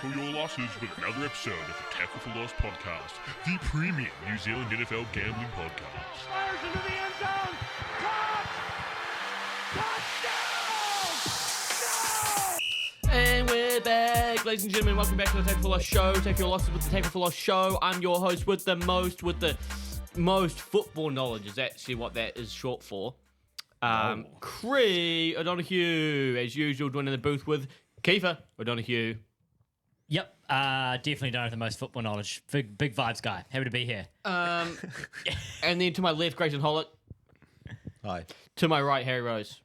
tackle your losses with another episode of the Tackle for Loss podcast, the premium New Zealand NFL gambling podcast. Fires into the end zone. Caught! Touchdown! No! And we're back, ladies and gentlemen. Welcome back to the Tackle for Loss show. Take your losses with the Tackle for Loss show. I'm your host with the most football knowledge is actually what that is short for. Cree O'Donoghue, as usual, joining in the booth with Kiefer O'Donoghue. Yep, definitely don't have the most football knowledge. Big vibes guy. Happy to be here. And then to my left, Grayson Hollick. Hi. To my right, Harry Rose.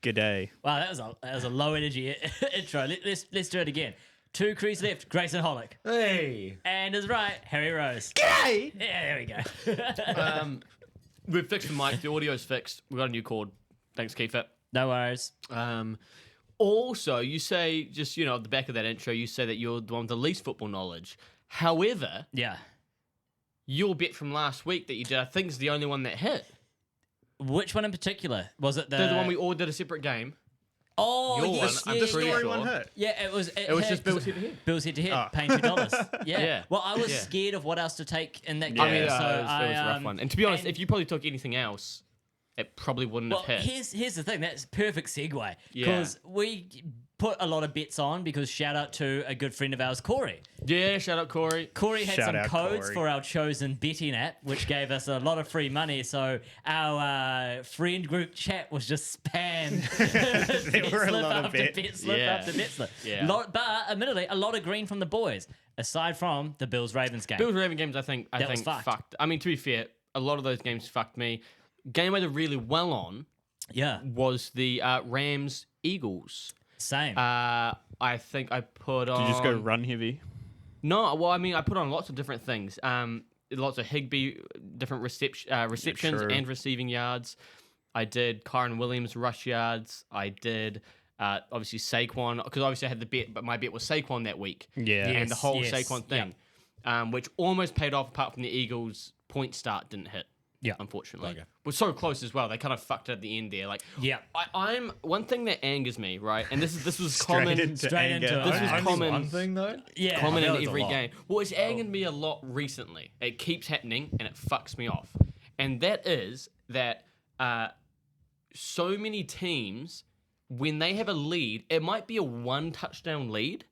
G'day. Wow, that was a low energy intro. Let's do it again. To Cree's left, Grayson Hollick. Hey. And his right, Harry Rose. G'day. Yeah, there we go. We've fixed the mic. The audio's fixed. We've got a new cord. Thanks, Kiefer. No worries. Also, you say, just, at the back of that intro, you say that you're the one with the least football knowledge. However, Yeah. your bet from last week that you did, I think, is the only one that hit. Which one in particular? Was it the one we all did a separate game. Oh, Your yes, one, yeah, I'm pretty yeah. sure. One hit. Yeah, it was. It was just Bills head to head. Bills head to head, Oh. paying $2. Yeah. Yeah. Well, I was Yeah. scared of what else to take in that Yeah. game. I mean, so it was a rough I, one. And to be honest, and- if you probably took anything else, it probably wouldn't Well, have hit. here's the thing. That's perfect segue. Yeah. Because we put a lot of bets on because shout out to a good friend of ours, Corey. Yeah, shout out Corey. Corey had Shout some out codes Corey. for our chosen betting app, which gave us a lot of free money. So our friend group chat was just spammed. There were a lot of after bets. bet slip Yeah. after bet slip. Yeah. But admittedly, a lot of green from the boys, aside from the Bills-Ravens game. Bills Raven games, I think was fucked. fucked. I mean, to be fair, a lot of those games fucked me. Game I did really well on Yeah, was the Rams Eagles. same. I think I put on. Did you just go run heavy? No, well, I mean, I put on lots of different things. Lots of Higbee, different receptions true. and receiving yards. I did Kyron Williams rush yards. I did obviously Saquon, because obviously I had the bet, but my bet was Saquon that week. Yeah. And the whole yes, Saquon thing, which almost paid off apart from the Eagles' point start didn't hit. Yeah. Unfortunately. Okay. Was so close as well. They kind of fucked it at the end there. Like, Yeah. I'm one thing that angers me, right? And this was Straight common. into Straight anger. into it. This was Only common. one thing though. Yeah. Common I feel in it's a every lot. game. Well, it's angered me a lot recently. It keeps happening and it fucks me off. And that is that so many teams, when they have a lead, it might be a 1 touchdown lead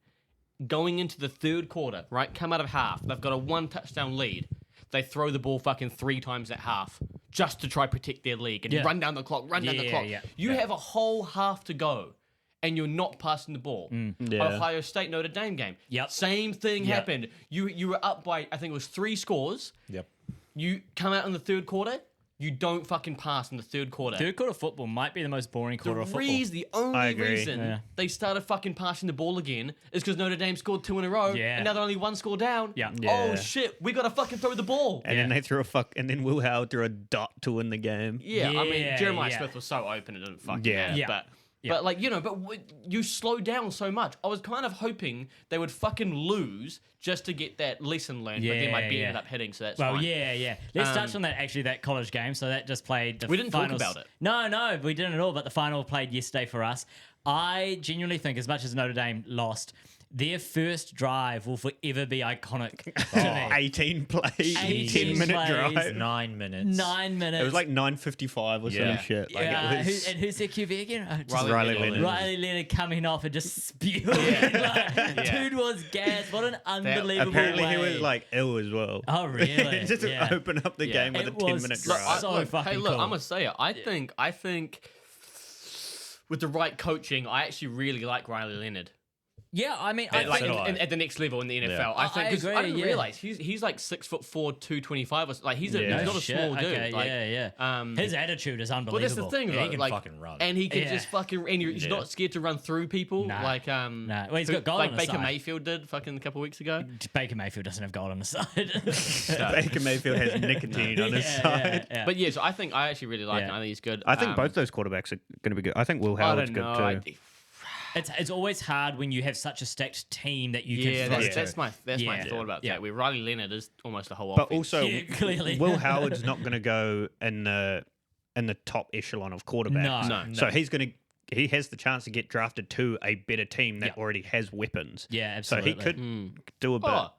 going into the third quarter, right? Come out of half. They've got a 1 touchdown lead. They throw the ball fucking 3 times at half just to try protect their league and Yeah. run down the clock, run down the Yeah, clock. yeah, You yeah. have a whole half to go and you're not passing the ball. Yeah. Ohio State Notre Dame game. Yep. Same thing Yep. happened. You were up by, I think it was 3 scores. Yep. You come out in the third quarter, you don't fucking pass in the third quarter. Third quarter football might be the most boring quarter of football. The only I agree. reason Yeah. they started fucking passing the ball again is because Notre Dame scored 2 in a row, Yeah. and now they're only 1 score down. Yeah. Oh Yeah. shit, we gotta fucking throw the ball. And then they threw and then Will Howard threw a dot to win the game. Yeah, I mean, Yeah, Jeremiah yeah. Smith was so open it didn't fucking Yeah. matter. Yeah. But Yeah. but like you slow down so much. I was kind of hoping they would fucking lose just to get that lesson learned. But then my bet Yeah, ended yeah. up hitting, so that's Well, fine. yeah. Let's touch on that college game. So that just played. We didn't talk finals. about it. No, we didn't at all. But the final played yesterday for us. I genuinely think, as much as Notre Dame lost, their first drive will forever be iconic to me. 18 plays, 18 10-minute plays. drive. 9 minutes. 9 minutes. It was like 9:55 or Yeah. some shit. Like Yeah, it was. and who's their QB again? Riley Leonard. Riley Leonard coming off and just spewing. Like, Dude was gassed. What an unbelievable Apparently way. he was like ill as well. Oh, really? Just to Yeah. open up the Yeah. game with It a 10-minute was drive. so fucking hey, look, cool. I'm gonna say it. I think with the right coaching, I actually really like Riley Leonard. Yeah, I mean, I Like think so do I. at the next level in the NFL, Yeah. I think. I 'Cause I agree, didn't yeah. realize he's like 6'4", 225. Like he's Yeah. not a shit. small dude. Okay, Like, yeah. His attitude is unbelievable. Well, that's the thing, He though. can like, fucking run. and he can Yeah. just fucking. And he's Yeah. not scared to run through people. Nah. Like Nah. Well, he's got goal like on his Baker side. Mayfield did fucking a couple weeks ago. Baker Mayfield doesn't have gold on the side. Baker Mayfield has nicotine on his side. Yeah. But yeah, so I actually really like Yeah. him. I think he's good. I think both those quarterbacks are going to be good. I think Will I Howard's don't good know. too. It's always hard when you have such a stacked team that you Yeah, can throw that's to. my Yeah. thought about Yeah. that. Where Riley Leonard is almost the whole But offense. also, Yeah, clearly. Will Howard's not going to go in the top echelon of quarterbacks. No. No. So he's going to he has the chance to get drafted to a better team that already has weapons. Yeah, So absolutely. he could do a bit. Oh,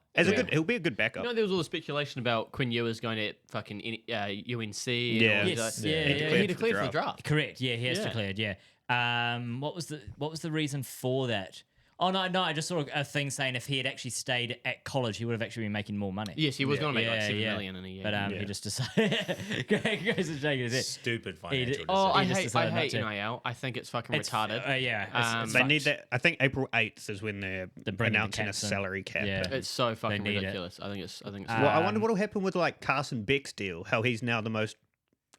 He'll be a good backup. You know, there was all the speculation about Quinn Ewers going to fucking UNC. And Yeah. all these, Yes, like- yeah, He yeah. declared for the draft. Correct. Yeah, he has Yeah. declared. Yeah. What was the reason for that? Oh no, I just saw a thing saying if he had actually stayed at college, he would have actually been making more money. Yes, he was going to make like Yeah, 7 yeah. million in a year. But he just decided. Greg goes and shaking his head. Stupid He financial did- decision. Oh, I He just hate decided not to. NIL. I think it's fucking It's retarded. yeah, it's They fucked. need that. I think April 8th is when they're bringing the announcing a caps in. salary cap. Yeah. It's so fucking need it. ridiculous. I think it's. Well, I wonder what will happen with like Carson Beck's deal. How he's now the most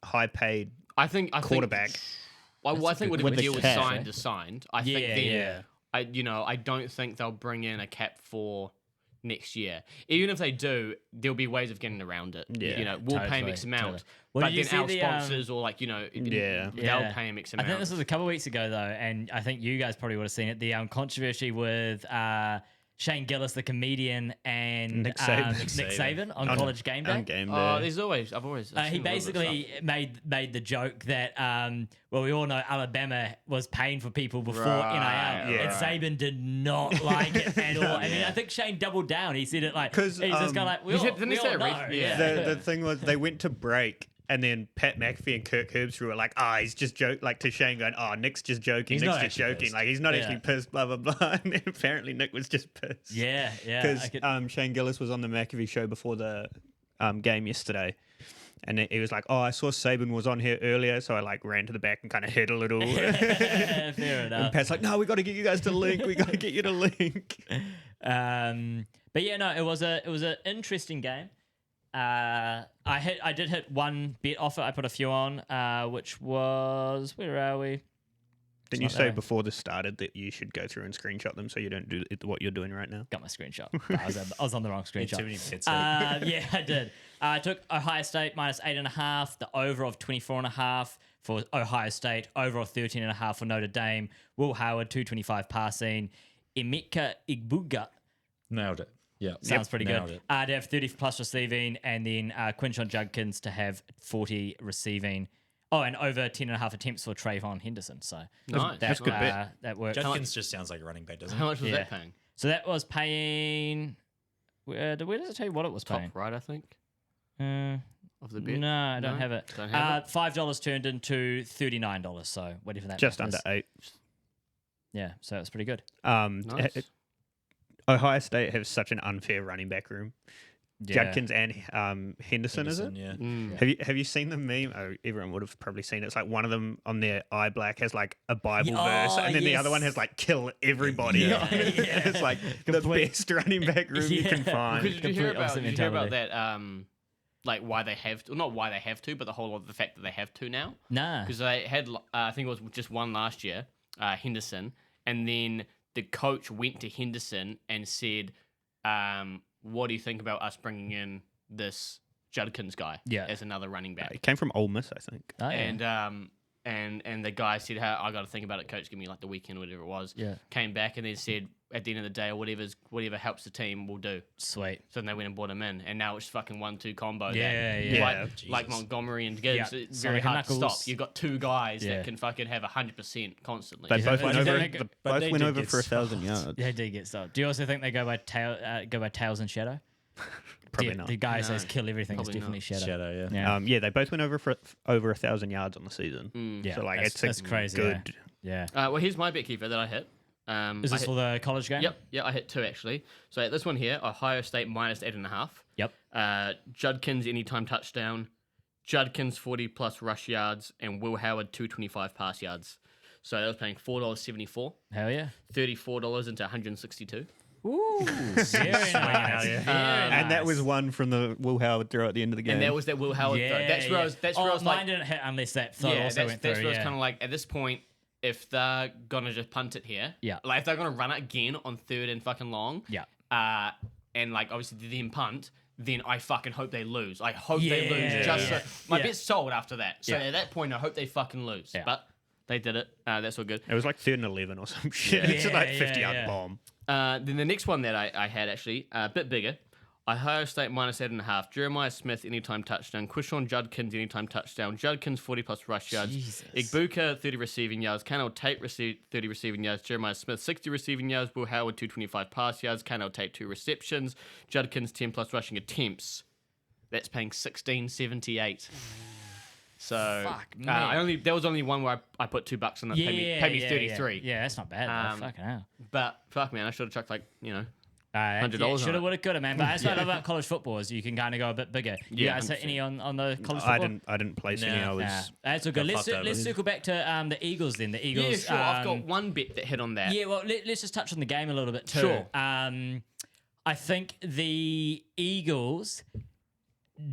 high-paid I think quarterback. Well, I think With whatever the deal was cap, signed is signed. I think Yeah, then yeah. I don't think they'll bring in a cap for next year. Even if they do, there'll be ways of getting around it. Yeah, You know, we'll pay him totally, X amount, totally. Well, but did you then our see the, sponsors or like Yeah. they'll pay him X I amount. think this was a couple of weeks ago though, and I think you guys probably would have seen it. The controversy with Shane Gillis, the comedian, and Nick Saban. Nick Saban on College Game Day. On game day. Oh, I've always. He seen a little bit of basically made the joke that well, we all know Alabama was paying for people before Right, NIL, and Saban did not like it at all. I mean, I think Shane doubled down. He said it like 'Cause, he's just kind of like we all, didn't he we say all it know. Yeah. The thing was they went to break. And then Pat McAfee and Kirk Herbstreit were like, he's just joking, like to Shane going, Nick's just joking. He's Nick's not just actually joking. pissed. Like, he's not Yeah. actually pissed, blah, blah, blah. And then apparently Nick was just pissed. Yeah. Because Shane Gillis was on the McAfee show before the game yesterday. And he was like, I saw Saban was on here earlier. So I like ran to the back and kind of hid a little. Fair And enough. Pat's like, no, we got to get you guys to link. We got to get you to link. But yeah, no, it was an interesting game. I did hit one bet offer. I put a few on, which was where are we? Didn't you not say there. before this started that you should go through and screenshot them so you don't do what you're doing right now? Got my screenshot. I was on the wrong Too many screenshot. bits. Yeah, I did. I took Ohio State minus 8.5, the over of 24.5 for Ohio State, over of 13.5 for Notre Dame. Will Howard 225 passing. Emeka Igbuga. Nailed it. Yeah. Sounds pretty Nailed good. it. To have 30 plus receiving, and then Quinshon Judkins to have 40 receiving. Oh, and over 10.5 attempts for Trayvon Henderson. So Nice. That's good bet. That worked. Judkins just sounds like a running back, doesn't How he? much was Yeah. that paying? So that was paying. Where does it tell you what it was paying? Top right, I think, Uh, of the bet. no, I don't No? have it. Don't have $5 turned into $39. So whatever that Just math under is. 8. Yeah, so it's pretty good. Nice. Ohio State have such an unfair running back room. Yeah. Judkins and Henderson, is it? Yeah. Have you seen the meme? Oh, everyone would have probably seen it. It's like one of them on their eye black has like a Bible Yeah, verse, and then the other one yes. has like kill everybody. Yeah. It's like the best running back room you can Yeah. find. Because did you hear Complete opposite about mentality. that? Like why they have to, not why they have to, but the whole of the fact that they have to now. Nah. Because they had, I think it was just one last year, Henderson, and then the coach went to Henderson and said, "What do you think about us bringing in this Judkins guy as another running back?" It came from Ole Miss, I think. Oh, yeah. And the guy said, "Hey, I got to think about it, coach. Give me like the weekend, whatever it was." Yeah. Came back and then said, "At the end of the day, whatever helps the team, we'll do." Sweet. So then they went and brought him in, and now it's fucking 1-2 combo. Yeah, that, yeah. Like Montgomery and Gibbs, Yeah. it's very Sorry, hard to Knuckles. stop. You've got two guys Yeah. that can fucking have 100% constantly. They both think- went do you over. think they- but they Both went did over get for 1,000 yards. They do get stopped. Do you also think they go by Tails and Shadow? Probably the, not. The guy who No, says kill everything is probably definitely not. Shadow. Shadow, yeah. Yeah. They both went over for over 1,000 yards on the season. Yeah, So like that's- it's a that's crazy, Good. Yeah. Well, here's my bet keeper that I hit. Is I this hit- for the college game? Yep, yeah, I hit 2 actually. So this one here, Ohio State minus 8.5. Yep. Judkins anytime touchdown, Judkins 40+ rush yards, and Will Howard 225 pass yards. So that was paying $4.74, Hell yeah. $34 into 162. Ooh, very nice. And that was one from the Will Howard throw at the end of the game. And that was that Will Howard. throw. That's where I was. That's where I was mine like, didn't hit unless that throw yeah, also that's, went that's through. where I was Yeah. kind of like, at this point, if they're gonna just punt it here, Yeah. like if they're gonna run it again on 3rd and fucking long, Yeah. and like obviously then punt, then I fucking hope they lose. I hope they Yeah. lose. Just so, my Yeah. bet's sold after that. So Yeah. at that point, I hope they fucking lose. Yeah. But they did it. That's all good. It was like 3rd and 11 or some shit. It's Yeah, like yeah, 50-yard yeah. bomb. Then the next one that I had actually a bit bigger, Ohio State -8.5. Jeremiah Smith anytime touchdown. Quishon Judkins anytime touchdown. Judkins 40+ rush yards. Jesus. Igbuka 30 receiving yards. Canal Tate 30 receiving yards. Jeremiah Smith 60 receiving yards. Will Howard 225 pass yards. Canal Tate 2 receptions. Judkins 10+ rushing attempts. That's paying $16.78. So Fuck, man. there was only one where I put $2 on it. Paid me 33. Yeah, that's not bad. Though. Fucking hell. But fuck man, I should have chucked like $100 Yeah, on should it. have, would have, could have, man. But that's what I love about college football is you can kind of go a bit bigger. You Yeah, guys hit 100%. any on the college football? I didn't place any. Nah. I was. Nah, that's all good. got Let's fucked over. let's circle back to the Eagles then. The Eagles. Yeah, sure. I've got one bet that hit on that. Yeah, well, let's just touch on the game a little bit too. Sure. I think the Eagles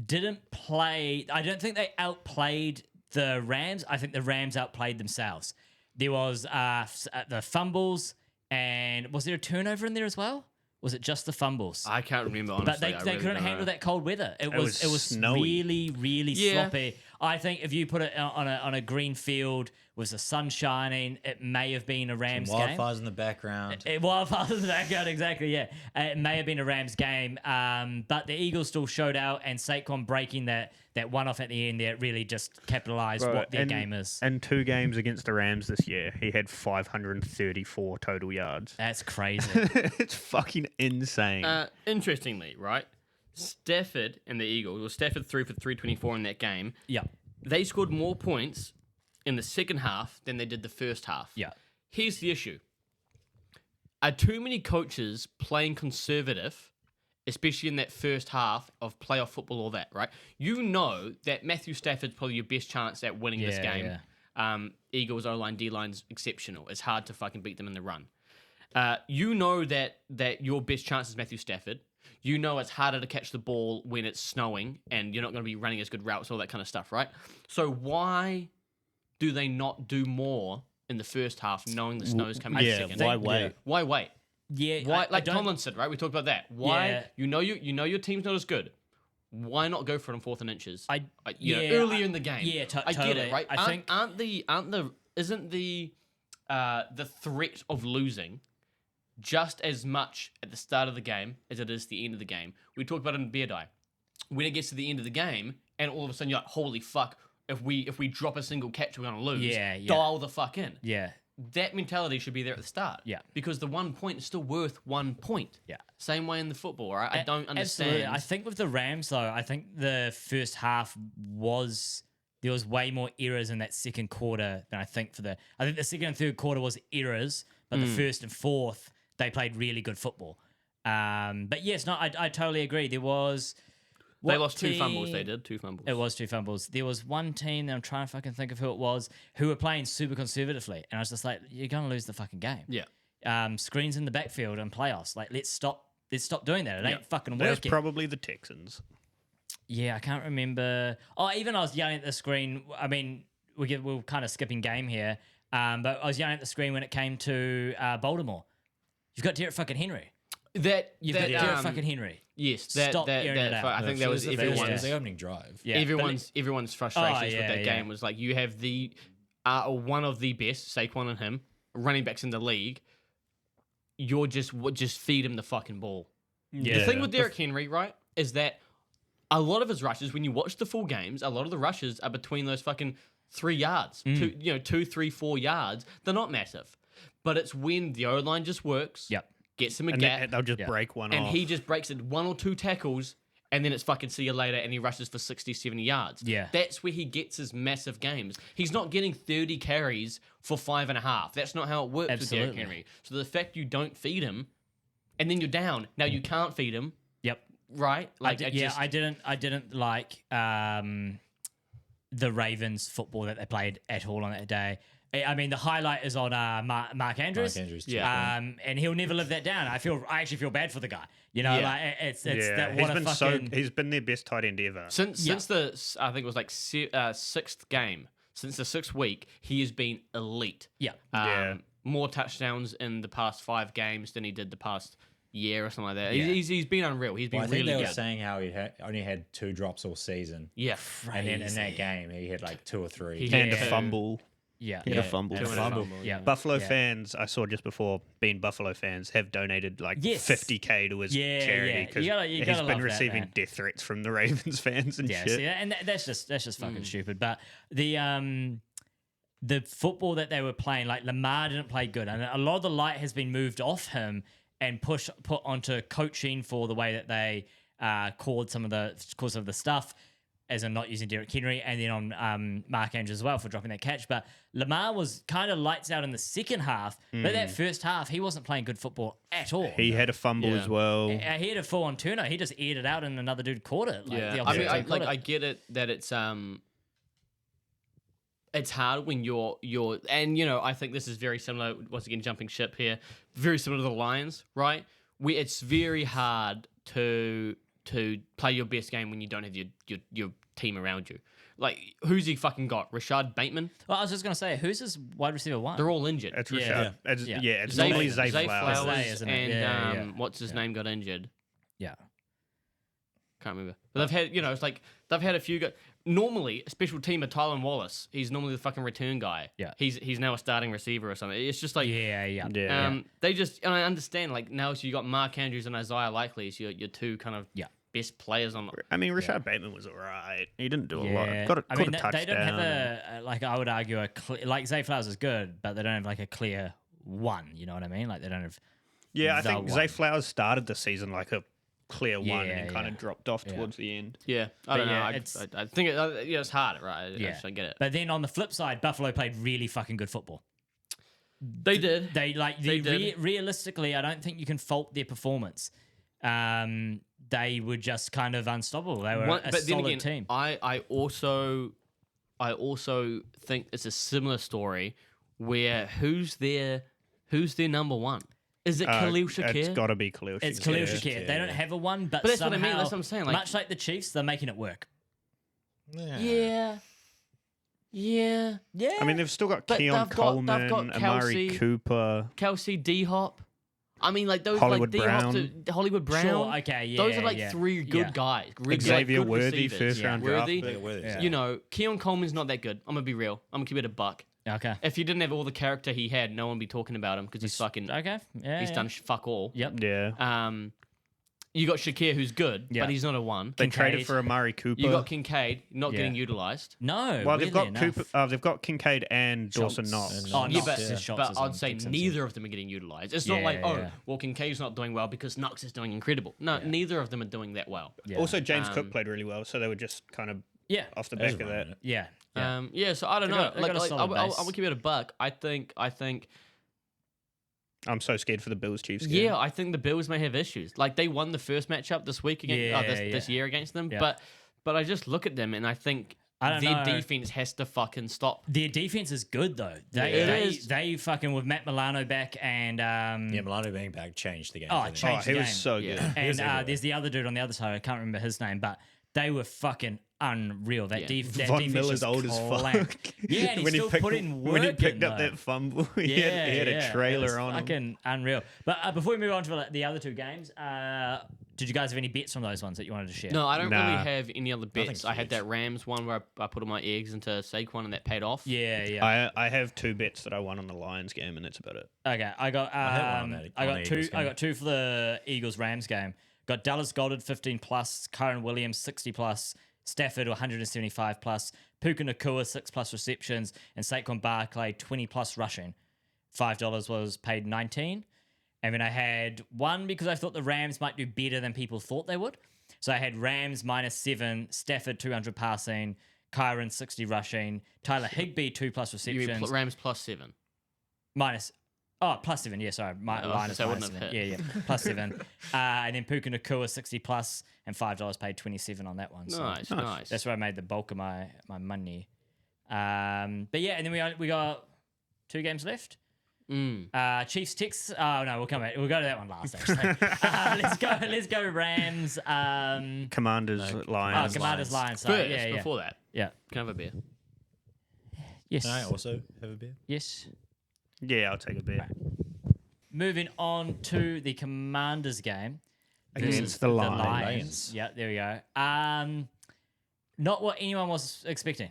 didn't play. I don't think they outplayed the Rams. I think the Rams outplayed themselves. There was the fumbles, and was there a turnover in there as well? Was it just the fumbles? I can't remember honestly. But they really couldn't don't handle know. that cold weather. It was snowy. really Yeah. sloppy. I think if you put it on a green field with the sun shining, it may have been a Rams game. Wildfires in the background. Wildfires in the background, exactly. Yeah, it may have been a Rams game, but the Eagles still showed out, and Saquon breaking that one off at the end there really just capitalized Bro, what their game is. And 2 games against the Rams this year, he had 534 total yards. That's crazy. It's fucking insane. Interestingly, right? Stafford and the Eagles, well, Stafford threw for 324 in that game. Yeah, They scored more points in the second half than they did the first half. yeah. Here's the issue. Are too many coaches playing conservative, especially in that first half of playoff football or that, right? You know that Matthew Stafford's probably your best chance at winning this Yeah, game. yeah. Eagles O-line, D-line's exceptional. It's hard to fucking beat them in the run. You know that your best chance is Matthew Stafford. You know it's harder to catch the ball when it's snowing and you're not going to be running as good routes, all that kind of stuff, right? So why do they not do more in the first half knowing the snow's coming in the second? why wait? Why wait? Yeah, Why, I like don't- Tomlin said, right? We talked about that. Why Yeah. you know your team's not as good. Why not go for it on 4th and inches? Yeah, earlier in the game. yeah, I get totally. it, right? I think- Isn't the threat of losing just as much at the start of the game as it is the end of the game? We talked about it in Bear Die. When it gets to the end of the game, and all of a sudden you're like, holy fuck, if we drop a single catch, we're gonna lose. Yeah, yeah. Dial the fuck in. Yeah, That mentality should be there at the start. Yeah. Because the 1 point is still worth 1 point. yeah. Same way in the football, right? I don't understand. Absolutely. I think with the Rams though, I think the first half there was way more errors in that second quarter than I think I think the second and third quarter was errors, but the first and fourth they played really good football. But yes, no, I totally agree. There was They lost 2 fumbles. They did 2 fumbles. It was 2 fumbles. There was one team that I'm trying to fucking think of who it was who were playing super conservatively, and I was just like, you're gonna lose the fucking game. Yeah. Screens in the backfield and playoffs. Like, let's stop doing that. It ain't fucking That was working. probably the Texans. Yeah, I can't remember. Oh, even I was yelling at the screen. I mean, we're kind of skipping game here, but I was yelling at the screen when it came to Baltimore. You've got Derek fucking Henry. You've got Derek fucking Henry. Yes, Stop airing it out. I think that was It was everyone's the opening drive. Yeah, everyone's frustrations with yeah, that yeah. game was like you have the one of the best, Saquon and him, running backs in the league. You're just feed him the fucking ball. Yeah. The thing with Derrick Henry, right, is that a lot of his rushes, when you watch the full games, a lot of the rushes are between those fucking 3 yards, 2, 3, 4 yards. They're not massive, but it's when the O-line just works. Yep. Gets him a And gap, they'll just break one and off. he just breaks it 1 or 2 tackles, and then it's fucking see you later, and he rushes for 60, 70 yards. Yeah. That's where he gets his massive games. He's not getting 30 carries for 5.5. That's not how it works with Derrick Absolutely. Henry. So the fact you don't feed him, and then you're down. Now you can't feed him, Yep. right? Like, I didn't like the Ravens football that they played at all on that day. I mean, the highlight is on Mark Andrews. Mark Andrews, Yeah. yeah. Um, Um, and he'll never live that down. I actually feel bad for the guy. You know, Yeah. like it's yeah, that he's what a been fucking he's been their best tight end ever. Since the I think it was like 6th game, since the 6th week, he has been elite. yeah. Yeah. More touchdowns in the past 5 games than he did the past year or something like that. Yeah. He's been unreal. He's been Well, I think really they were good. saying how he only had 2 drops all season. Yeah. And then in that game, he had like 2 or 3. He And a Yeah. fumble. Yeah. He had a fumble. Two and a fumble. fumble, Yeah. Buffalo Yeah. fans, I saw just before, being Buffalo fans, have donated like Yes. $50K to his Yeah, charity yeah. because You gotta he's love been that, receiving man. death threats from the Ravens fans and Yeah, shit. see, and that's just fucking stupid. But the football that they were playing, like Lamar didn't play good, and a lot of the light has been moved off him and put onto coaching for the way that they called some of the stuff, as in not using Derrick Henry, and then on Mark Andrews as well for dropping that catch. But Lamar was kind of lights out in the second half, but that first half he wasn't playing good football at all. He had a fumble Yeah. as well. He had a full on turner. He just aired it out, and another dude caught it. Like, the I opposite mean, team caught it. I get it that it's hard when you're and I think this is very similar, once again jumping ship here, very similar to the Lions, right? It's very hard to play your best game when you don't have your team around you. Like, who's he fucking got? Rashad Bateman? Well, I was just gonna say, who's his wide receiver one? They're all injured. It's Yeah. Rashad. It's, Yeah. yeah. it's Zay- normally Zay Zay Flowers. Flowers Zay, isn't it? and Yeah. what's his name got injured? Yeah. Can't remember. But they've had, it's like they've had a few. Normally, a special teamer, Tylan Wallace, he's normally the fucking return guy. Yeah. He's now a starting receiver or something. It's just like, Yeah. Yeah. they just, and I understand, like, now so you got Mark Andrews and Isaiah Likely, so your two kind of best players on. I mean, Rashad Bateman was all right. He didn't do a Yeah. lot. Got a I mean, touchdown. they don't have like, I would argue like Zay Flowers is good, but they don't have like a clear one. You know what I mean? Like, they don't have. Yeah, I the think one. Zay Flowers started the season like a clear one Yeah, and kind of yeah. dropped off Yeah. towards the end. Yeah, I don't know. yeah, I think it's hard, right? I get it. But then on the flip side, Buffalo played really fucking good football. They did. They did. Realistically, I don't think you can fault their performance. They were just kind of unstoppable. They were a solid team. I also think it's a similar story where who's their number one? Is it Khalil Shakir? It's got to be Khalil Shakir. It's Khalil Shakir. They don't have a one, but that's what I somehow, mean. That's what I'm saying. Like, much like the Chiefs, they're making it work. yeah. I mean, they've still got But Keon they've got Coleman, Amari Kelsey. Cooper. Kelsey, D Hop. I mean, like those Hollywood like D Hop, Brown. Hollywood Brown. Sure, okay, yeah, Those are like yeah. three good Yeah. guys. Xavier good Worthy, receivers. first round draft Worthy. pick. Yeah. Keon Coleman's not that good. I'm gonna be real. I'm gonna keep it a buck. Okay. If he didn't have all the character he had, no one would be talking about him because he's fucking. Okay. Yeah. He's done fuck all. Yep. Yeah. You got Shakir, who's good, Yeah. but he's not a one. They Kincaid. traded for Amari Cooper. You got Kincaid, not Yeah. getting utilized. No. well, they've weirdly got enough. Cooper. They've got Kincaid and Dawson Schultz. Knox. Oh, And Yeah, Knox. but, Yeah. Yeah. Schultz but is I'd on say Texans. neither of them are getting utilized. It's Yeah, not like, yeah. well, Kincaid's not doing well because Knox is doing incredible. No, neither of them are doing that well. Yeah. Also, James Cook played really well, so they were just kind of Yeah. off the That is back of right, that. isn't it? Yeah. So I don't They know. got- they got a solid I base. would keep it a buck. I think. I'm so scared for the Bills Chiefs game. Yeah, I think the Bills may have issues. Like they won the first matchup this week against this year against them, Yeah. but I just look at them and I think I don't their know. defense has to fucking stop. Their defense is good though. Yeah. It They is. they fucking with Matt Milano back and Yeah, Milano being back changed the game. Oh, for them. changed Oh, he the was game. so Yeah. good. and was everywhere. there's the other dude on the other side. I can't remember his name, but they were fucking unreal. That, Yeah. that Von defense Miller's just old as clanked. fuck. Yeah, and he still put in work when he picked in, up though. that fumble. he had a It trailer was on him. fucking unreal. But before we move on to the other two games, did you guys have any bets from those ones that you wanted to share? No, I don't really Nah. have any other bets. Nothing's I had huge. that Rams one where I put all my eggs into Saquon and that paid off. Yeah. I have 2 bets that I won on the Lions game, and that's about it. Okay, I got had one on that- I on got the two. Eagles I game. got 2 for the Eagles Rams game. Got Dallas Goddard 15 plus, Kyron Williams 60 plus, Stafford 175 plus, Puka Nakua 6 plus receptions, and Saquon Barkley 20 plus rushing. $5 was paid 19, and then I had one because I thought the Rams might do better than people thought they would. So I had Rams -7, Stafford 200 passing, Kyron 60 rushing, Tyler Higbee 2 plus You mean receptions. Rams +7. +7, yeah, sorry. Minus so it wouldn't have 7. hit. Yeah, +7. And then Puka Nakua 60 plus and $5 paid 27 on that one. So Nice. that's where I made the bulk of my money. But yeah, and then we got 2 games left. Chiefs Ticks. Oh no, we'll come back. We'll go to that one last. Actually, let's go Rams. Commanders, Lions. Commanders Lions. Sorry. First, Yeah. before that, Yeah. can I have a beer? Yes. Can I also have a beer? Yes. Yeah, I'll take a bet. Moving on to the Commanders game Against versus the Lions. Lions. Yeah, there we go. Not what anyone was expecting.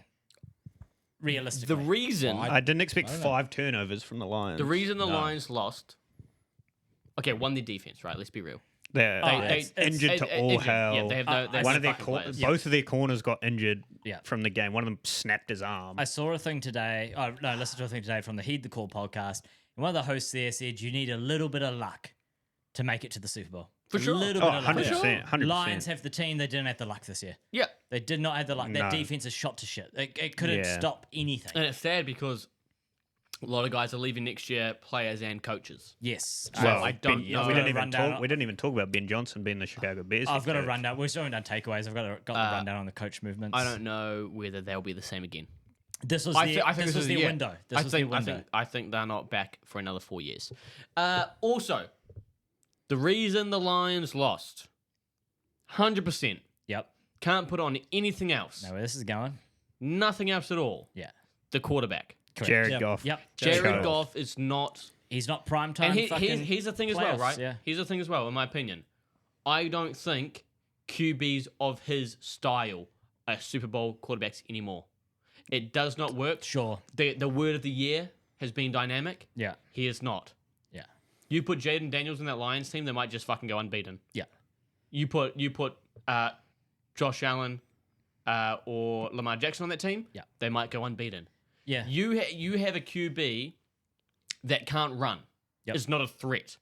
realistically. The reason I didn't expect I don't know. 5 turnovers from the Lions. the reason the No. Lions lost. Okay, won their defense, right? Let's be real. They're it's injured to all injured. hell. Yeah, they have no. they have One no of their fucking players. both of their corners got injured Yeah. from the game. One of them snapped his arm. I saw a thing today. Oh, no, listened to a thing today from the Heed the Call podcast. And one of the hosts there said you need a little bit of luck to make it to the Super Bowl. For sure. A little Oh, bit of luck. 100%. 100%. Lions have the team. They didn't have the luck this year. Yeah, They did not have the luck. Their No. defense is shot to shit. It couldn't Yeah. stop anything. and it's sad because a lot of guys are leaving next year, players and coaches. Yes. Well, I don't Ben- know. we I've didn't even rundown. talk. We didn't even talk about Ben Johnson being the Chicago Bears. I've got a coach. rundown. We're still done takeaways. I've got the rundown on the coach movements. I don't know whether they'll be the same again. This was I their, thi- I think this was is their yeah. window. This I was think, their window. I think they're not back for another 4 years. Also, the reason the Lions lost, 100%, Yep. can't put on anything else. Know where this is going? Nothing else at all. Yeah. The quarterback. Correct. Jared Yep. Goff. Yep. Jared Chose. Goff is not. He's not prime time. And fucking here's the thing as well, playoffs, right? Yeah. Here's the thing as well, in my opinion. I don't think QBs of his style are Super Bowl quarterbacks anymore. It does not work. Sure. The word of the year has been dynamic. Yeah. He is not. Yeah. You put Jaden Daniels in that Lions team, they might just fucking go unbeaten. Yeah. You put Josh Allen or Lamar Jackson on that team, Yeah. they might go unbeaten. Yeah. You have a QB that can't run. Yep. Is not a threat.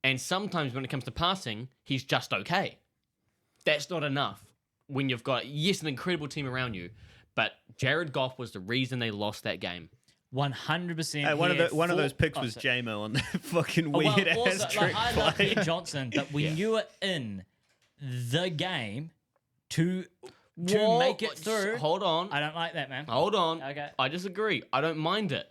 And sometimes when it comes to passing, he's just okay. That's not enough when you've got, yes, an incredible team around you, but Jared Goff was the reason they lost that game. 100%. One of those picks was JMO on that fucking Well, weird also, ass trick I love play. Ben Johnson, but when you were in the game to Whoa, make it through, Hold on. I don't like that, man. Hold on. Okay. I disagree. I don't mind it.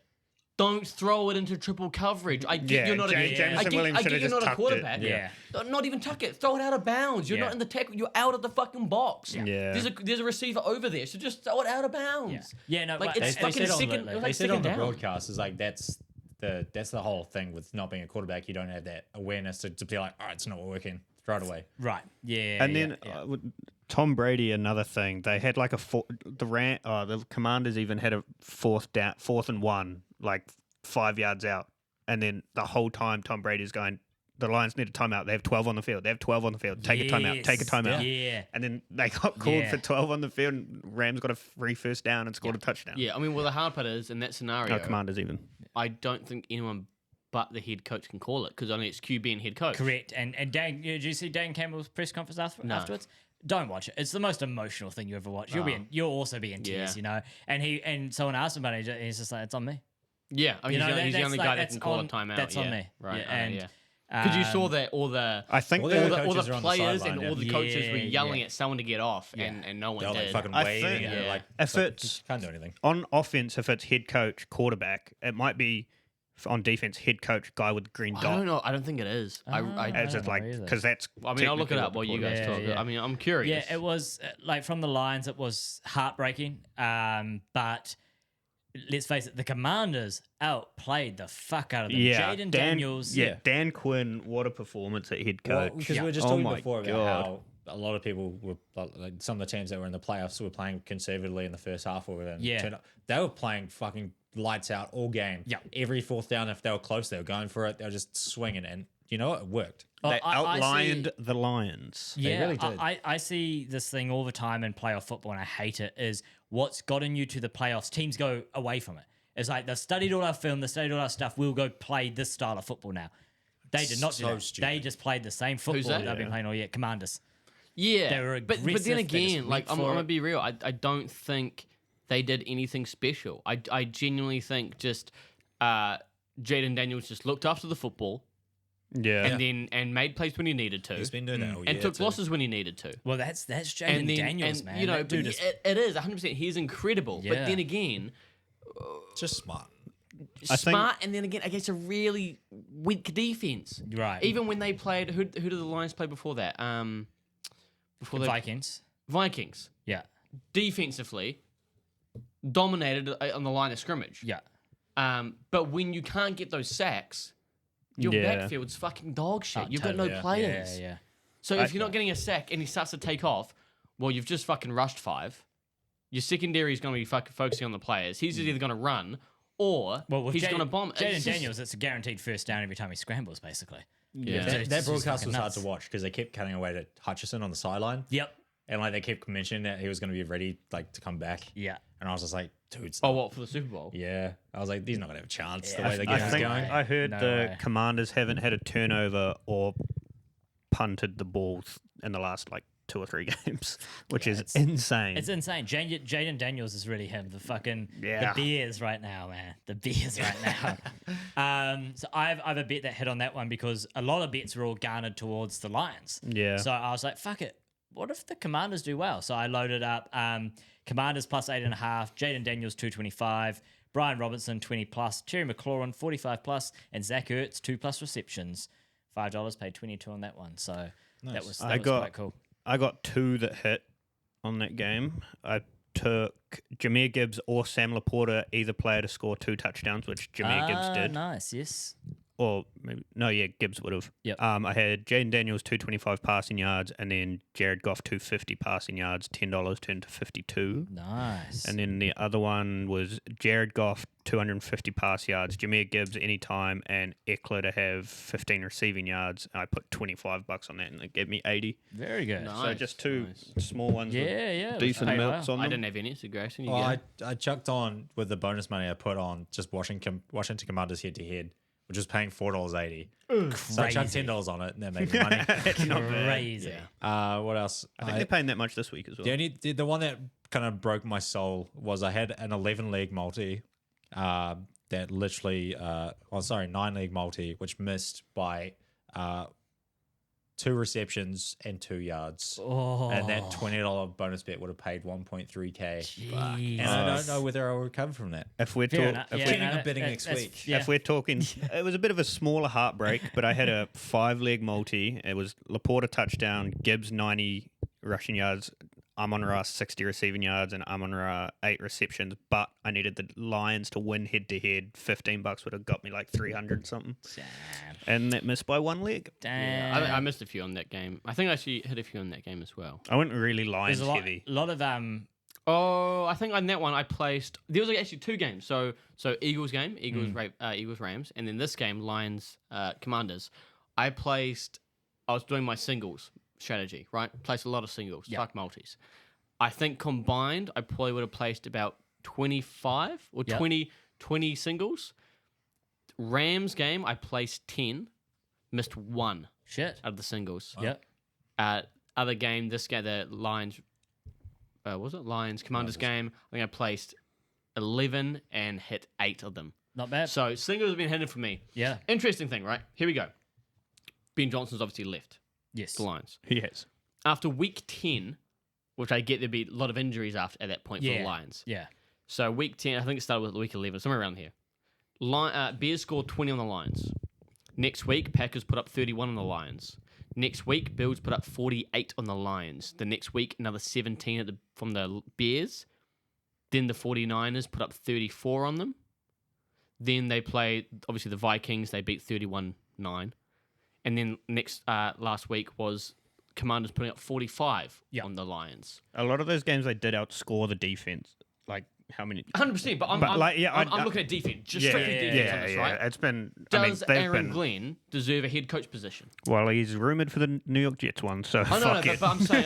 Don't throw it into triple coverage. I get Yeah, you're not Jameson Williams I should get have you're just not a tucked it. quarterback. Yeah. Not even tuck it. Throw it out of bounds. You're Yeah. not in the tackle. You're out of the fucking box. Yeah. There's a receiver over there, so just throw it out of bounds. Yeah, no, Like but it's They fucking said on second. the, It was they like said on second the down. broadcast is like that's the whole thing with not being a quarterback. You don't have that awareness to be like, all right, it's not working. Throw it away. right. Yeah. And then yeah. with Tom Brady, another thing, they had like the Commanders even had a fourth and 1, like 5 yards out, and then the whole time Tom Brady's going, the Lions need a timeout. They have 12 on the field. They have 12 on the field. Take a timeout. Take a Yes. timeout. Yeah. And then they got called Yeah. for 12 on the field, and Rams got a free first down and scored a touchdown. Yeah, I mean, well, the hard part is in that scenario, No, Commanders even. I don't think anyone but the head coach can call it because only it's QB and head coach. Correct. And Dan, did you see Dan Campbell's press conference afterwards? Don't watch it. It's the most emotional thing you ever watch. You'll also be in tears, Yeah. you know. And someone asked him about it. He's just like, it's on me. Yeah, I mean, You know, he's the that's only like- guy that that's can call on- a timeout. that's on yeah. me. Right. Yeah, And and, because you saw that all the I think Well, they- the all coaches the are on the players sideline, and yeah. all the coaches were Yeah, yelling yeah. at someone to get off, and no one They're like did. fucking I waving. think- and they're like, if it's can't do anything. on offense, if it's head coach, quarterback, it might be on defense, head coach, guy with the green I dot. don't know. I don't think it is. I As don't it's know like, either. because that's. I mean, I'll look it technically up while what the you guys Yeah, talk. yeah. I mean, I'm curious. Yeah, it was like from the Lions, it was heartbreaking. But let's face it, the Commanders outplayed the fuck out of them. Yeah, Jaden Daniels. Dan Quinn, what a performance at head Well, coach. because we were just Oh talking my before about God. how a lot of people were like some of the teams that were in the playoffs were playing conservatively in the first half or whatever. Yeah. They were playing fucking lights out all game. Yeah. Every fourth down, if they were close, they were going for it. They were just swinging, and you know what? It worked. They I see- outlined the Lions. Yeah, really did. I see this thing all the time in playoff football, and I hate it. Is what's gotten you to the playoffs? Teams go away from it. It's like they've studied all our film, they've studied all our stuff. We'll go play this style of football now. They did not do So that. stupid. They just played the same football that? that they've been playing all year. Commanders. Yeah, They were but aggressive, then they just again, like went I'm for gonna it. be real. I don't think they did anything special. I genuinely think just Jaden Daniels just looked after the football Yeah. and made plays when he needed to, He's been doing that all year. and took too. losses when he needed to. Well, that's Jaden And then, Daniels, and, man. you know, That dude but is it is 100%. He's incredible, but Yeah. then again, Just smart. I think- smart, and then again against a really weak defense. right. Even when they played, who did the Lions play before that? Before the the Vikings. Vikings. Yeah. Defensively, dominated on the line of scrimmage. Yeah. But when you can't get those sacks, your Yeah. backfield's fucking dog shit. Oh, You've got totally, no yeah. players. Yeah. So if you're not getting a sack and he starts to take off, well, you've just fucking rushed 5. your secondary is going to be focusing on the players. He's either going to run or With he's going to bomb. Jaden It's just- Daniels, it's a guaranteed first down every time he scrambles, basically. Yeah. It's That just broadcast fucking was hard nuts. to watch because they kept cutting away to Hutchison on the sideline. Yep. And like they kept mentioning that he was going to be ready like to come back. Yeah. And I was just like, dude. Oh, what, for the Super Bowl? Yeah. I was like, he's not going to have a chance the Yeah, way the I game's think going. I heard No the way. Commanders haven't had a turnover or punted the balls in the last like 2 or 3 games, which is insane. It's insane. Jaden Daniels is really him. The Yeah. Bears right now, man. The Bears right now. So I've a bet that hit on that one because a lot of bets were all garnered towards the Lions. Yeah. So I was like, fuck it. What if the Commanders do well? So I loaded up Commanders plus 8.5, Jaden Daniels 225, Brian Robinson 20 plus, Terry McLaurin 45 plus, and Zach Ertz 2+ receptions. $5 paid 22 on that one. So that was quite cool. I got 2 that hit on that game. I took Jameer Gibbs or Sam Laporta, either player to score 2 touchdowns, which Jameer Gibbs did. Nice, yes. Or maybe Gibbs would have. Yep. I had Jaden Daniels 225 passing yards, and then Jared Goff 250 passing yards. $10 turned to 52. Nice. And then the other one was Jared Goff 250 pass yards, Jameer Gibbs anytime, and Eckler to have 15 receiving yards. I put $25 on that, and it gave me 80. Very good. Nice. So just 2 nice. small ones. with Yeah. decent paid amounts well. on I them. didn't have any, so Grayson, you Well, get it. I chucked on with the bonus money I put on just Washington Commanders head to head, which was paying $4.80. So I chucked $10 on it and that made me money. It's not bad. Crazy. What else? I think they're paying that much this week as well. The one that kind of broke my soul was I had an 11-leg multi that literally, 9-leg multi, which missed by 2 receptions and 2 yards. Oh, And that $20 bonus bet would have paid 1.3K. jeez. And I don't know whether I will recover from that. If we're Fair talking, enough. if, Yeah, we're, Kenny, I'm that- betting that- next that's- week. yeah. if we're talking, it was a bit of a smaller heartbreak, but I had a 5-leg multi. It was Laporta touchdown, Gibbs 90 rushing yards, Amon-Ra 60 receiving yards, and Amon-Ra 8 receptions. But I needed the Lions to win head to head. $15 would have got me like 300 something, Damn. and that missed by 1 leg. Yeah, Damn. I missed a few on that game. I think I actually hit a few on that game as well. I went really Lions There's a heavy. lot of Oh, I think on that one I placed. There was actually 2 games. So Eagles game, Eagles Rams, and then this game Lions Commanders. I was doing my singles strategy, right? Placed a lot of singles, fuck multis. I think combined I probably would have placed about 25 or Yep. 20 singles. Rams game I placed 10, missed 1 shit. out of the singles. Yep. Other game, this game, the Lions, was it Lions Commanders game? I think I placed 11 and hit 8 of them. Not bad. So singles have been hidden for me. Yeah. Interesting thing, right? Here we go. Ben Johnson's obviously left Yes. the Lions Yes. after week 10, which I get there'd be a lot of injuries after at that point for the Lions. Yeah. So week 10, I think it started with week 11, somewhere around here. Bears scored 20 on the Lions. Next week, Packers put up 31 on the Lions. Next week, Bills put up 48 on the Lions. The next week, another 17 from the Bears. Then the 49ers put up 34 on them. Then they played, obviously, the Vikings. They beat 31-9. And then last week was Commanders putting up 45 on the Lions. A lot of those games they did outscore the defense. Like how many? 100%, but I'm looking at defense, just strictly defense on this, right? It's been. Does they've Aaron been. Glenn deserve a head coach position? Well, he's rumored for the New York Jets one, so Oh, no, fuck it. but I'm saying,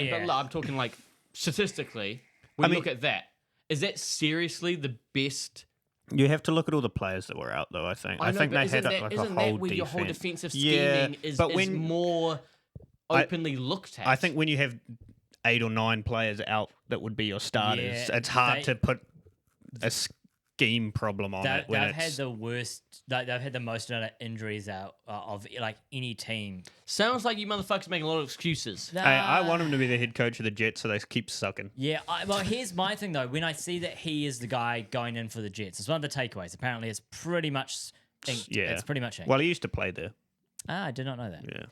Yeah. but look, I'm talking like statistically. When you look at that, is that seriously the best? You have to look at all the players that were out, though. I think. I know, think but they isn't had that, like a isn't whole that where your whole defense. defensive Yeah, scheming is, but is when- more openly looked at? I think when you have 8 or 9 players out that would be your starters, Yeah, it's hard they- to put a scheme problem on it when They've had it's. the worst. They've had the most amount of injuries out of like any team. sounds like you motherfuckers making a lot of excuses. Hey, I want him to be the head coach of the Jets, so they keep sucking. Yeah, well, here's my thing though. When I see that he is the guy going in for the Jets, it's one of the takeaways. Apparently, it's pretty much inked. Yeah, It's pretty much inked. Well, he used to play there. I did not know that. Yeah.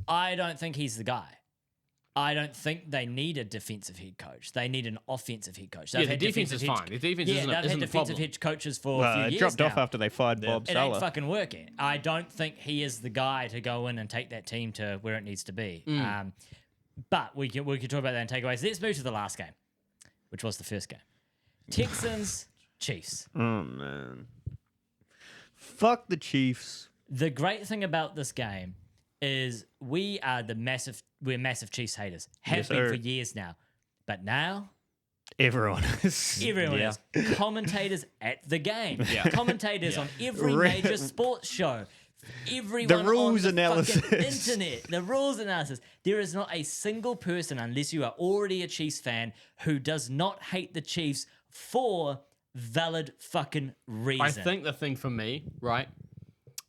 I don't think he's the guy. I don't think they need a defensive head coach. They need an offensive head coach. They've Yeah, the had defense defensive is head- fine. The defense yeah, isn't they've isn't had the defensive problem. head coaches for a Well, few it years dropped now. off after they fired Bob It Sala. ain't fucking working. I don't think he is the guy to go in and take that team to where it needs to be. But we can talk about that in takeaways. Let's move to the last game. which was the first game. Texans, Chiefs. Oh man, fuck the Chiefs. The great thing about this game is we're massive Chiefs haters. Have Yes, been sir. for years now. But now Everyone is. everyone is commentators at the game. Commentators on every Re- major sports show. Everyone The rules on the analysis. fucking internet. The rules analysis. There is not a single person, unless you are already a Chiefs fan, who does not hate the Chiefs for valid fucking reason. I think the thing for me, right,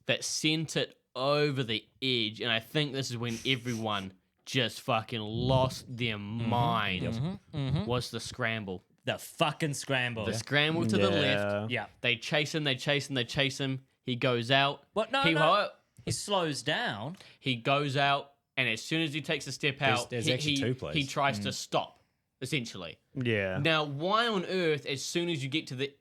that sent it over the edge, and I think this is when everyone just fucking lost their mind, was the scramble. the fucking scramble. The scramble to the left. Yeah. Yeah. They chase him, they chase him, they chase him. He goes out. What? No, he, no. He slows down. He goes out, and as soon as he takes a step out, there's he, actually he, two plays. he tries to stop, essentially. Yeah. Now, why on earth, as soon as you get to the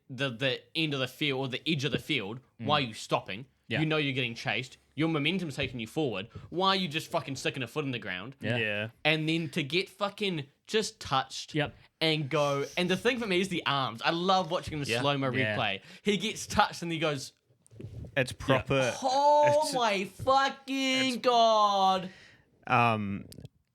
end of the field or the edge of the field, why are you stopping? Yeah. You know you're getting chased. Your momentum's taking you forward. Why are you just fucking sticking a foot in the ground? Yeah. Yeah. And then to get fucking just touched Yep. and go. And the thing for me is the arms. I love watching the slow-mo Yeah. replay. He gets touched and he goes, It's proper. oh It's- my fucking God.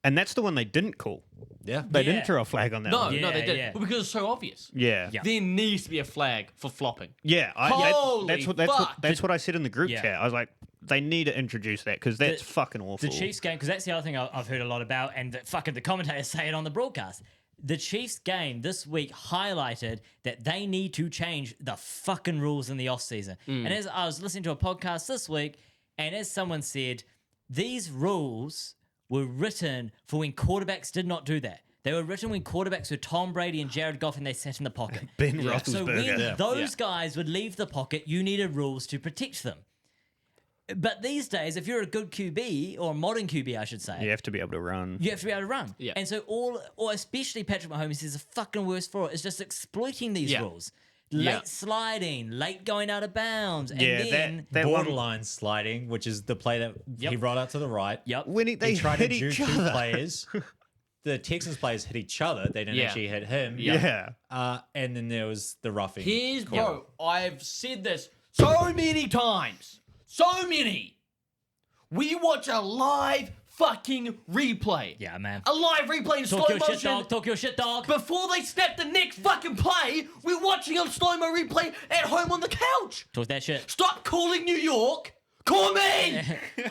And that's the one they didn't call. Yeah. They Yeah. didn't throw a flag on that No, one. no, they Yeah, didn't. yeah. Well, because it's so obvious. Yeah. Yeah. There needs to be a flag for flopping. Yeah, Holy that's fuck. what I said in the group Yeah. chat. I was like, they need to introduce that because that's fucking awful. The Chiefs game, because that's the other thing I've heard a lot about, and the commentators say it on the broadcast. The Chiefs game this week highlighted that they need to change the fucking rules in the offseason. And as I was listening to a podcast this week, and as someone said, these rules were written for when quarterbacks did not do that. They were written when quarterbacks were Tom Brady and Jared Goff and they sat in the pocket. Ben Yeah. So Roethlisberger. when those guys would leave the pocket, you needed rules to protect them. But these days, if you're a good QB, or a modern QB, I should say, You have to be able to run. you have to be able to run. Yeah. And so or especially Patrick Mahomes is the fucking worst for it, is just exploiting these Yeah. rules. Late Yeah. sliding, late going out of bounds. And Yeah, then, that one. Borderline sliding, which is the play that Yep. he rolled out to the right. yep. When they He tried hit to do each two other. players. The Texans players hit each other. They didn't Yeah. actually hit him. Yeah. And then there was the roughing. Here's, call. bro, I've said this so many times. So many. We watch a live fucking replay. Yeah, man. A live replay in slow Talk your motion. shit, dog. Talk your shit, dog. Before they snap the next fucking play, we're watching a slow-mo replay at home on the couch. Talk that shit. Stop calling New York. Call me.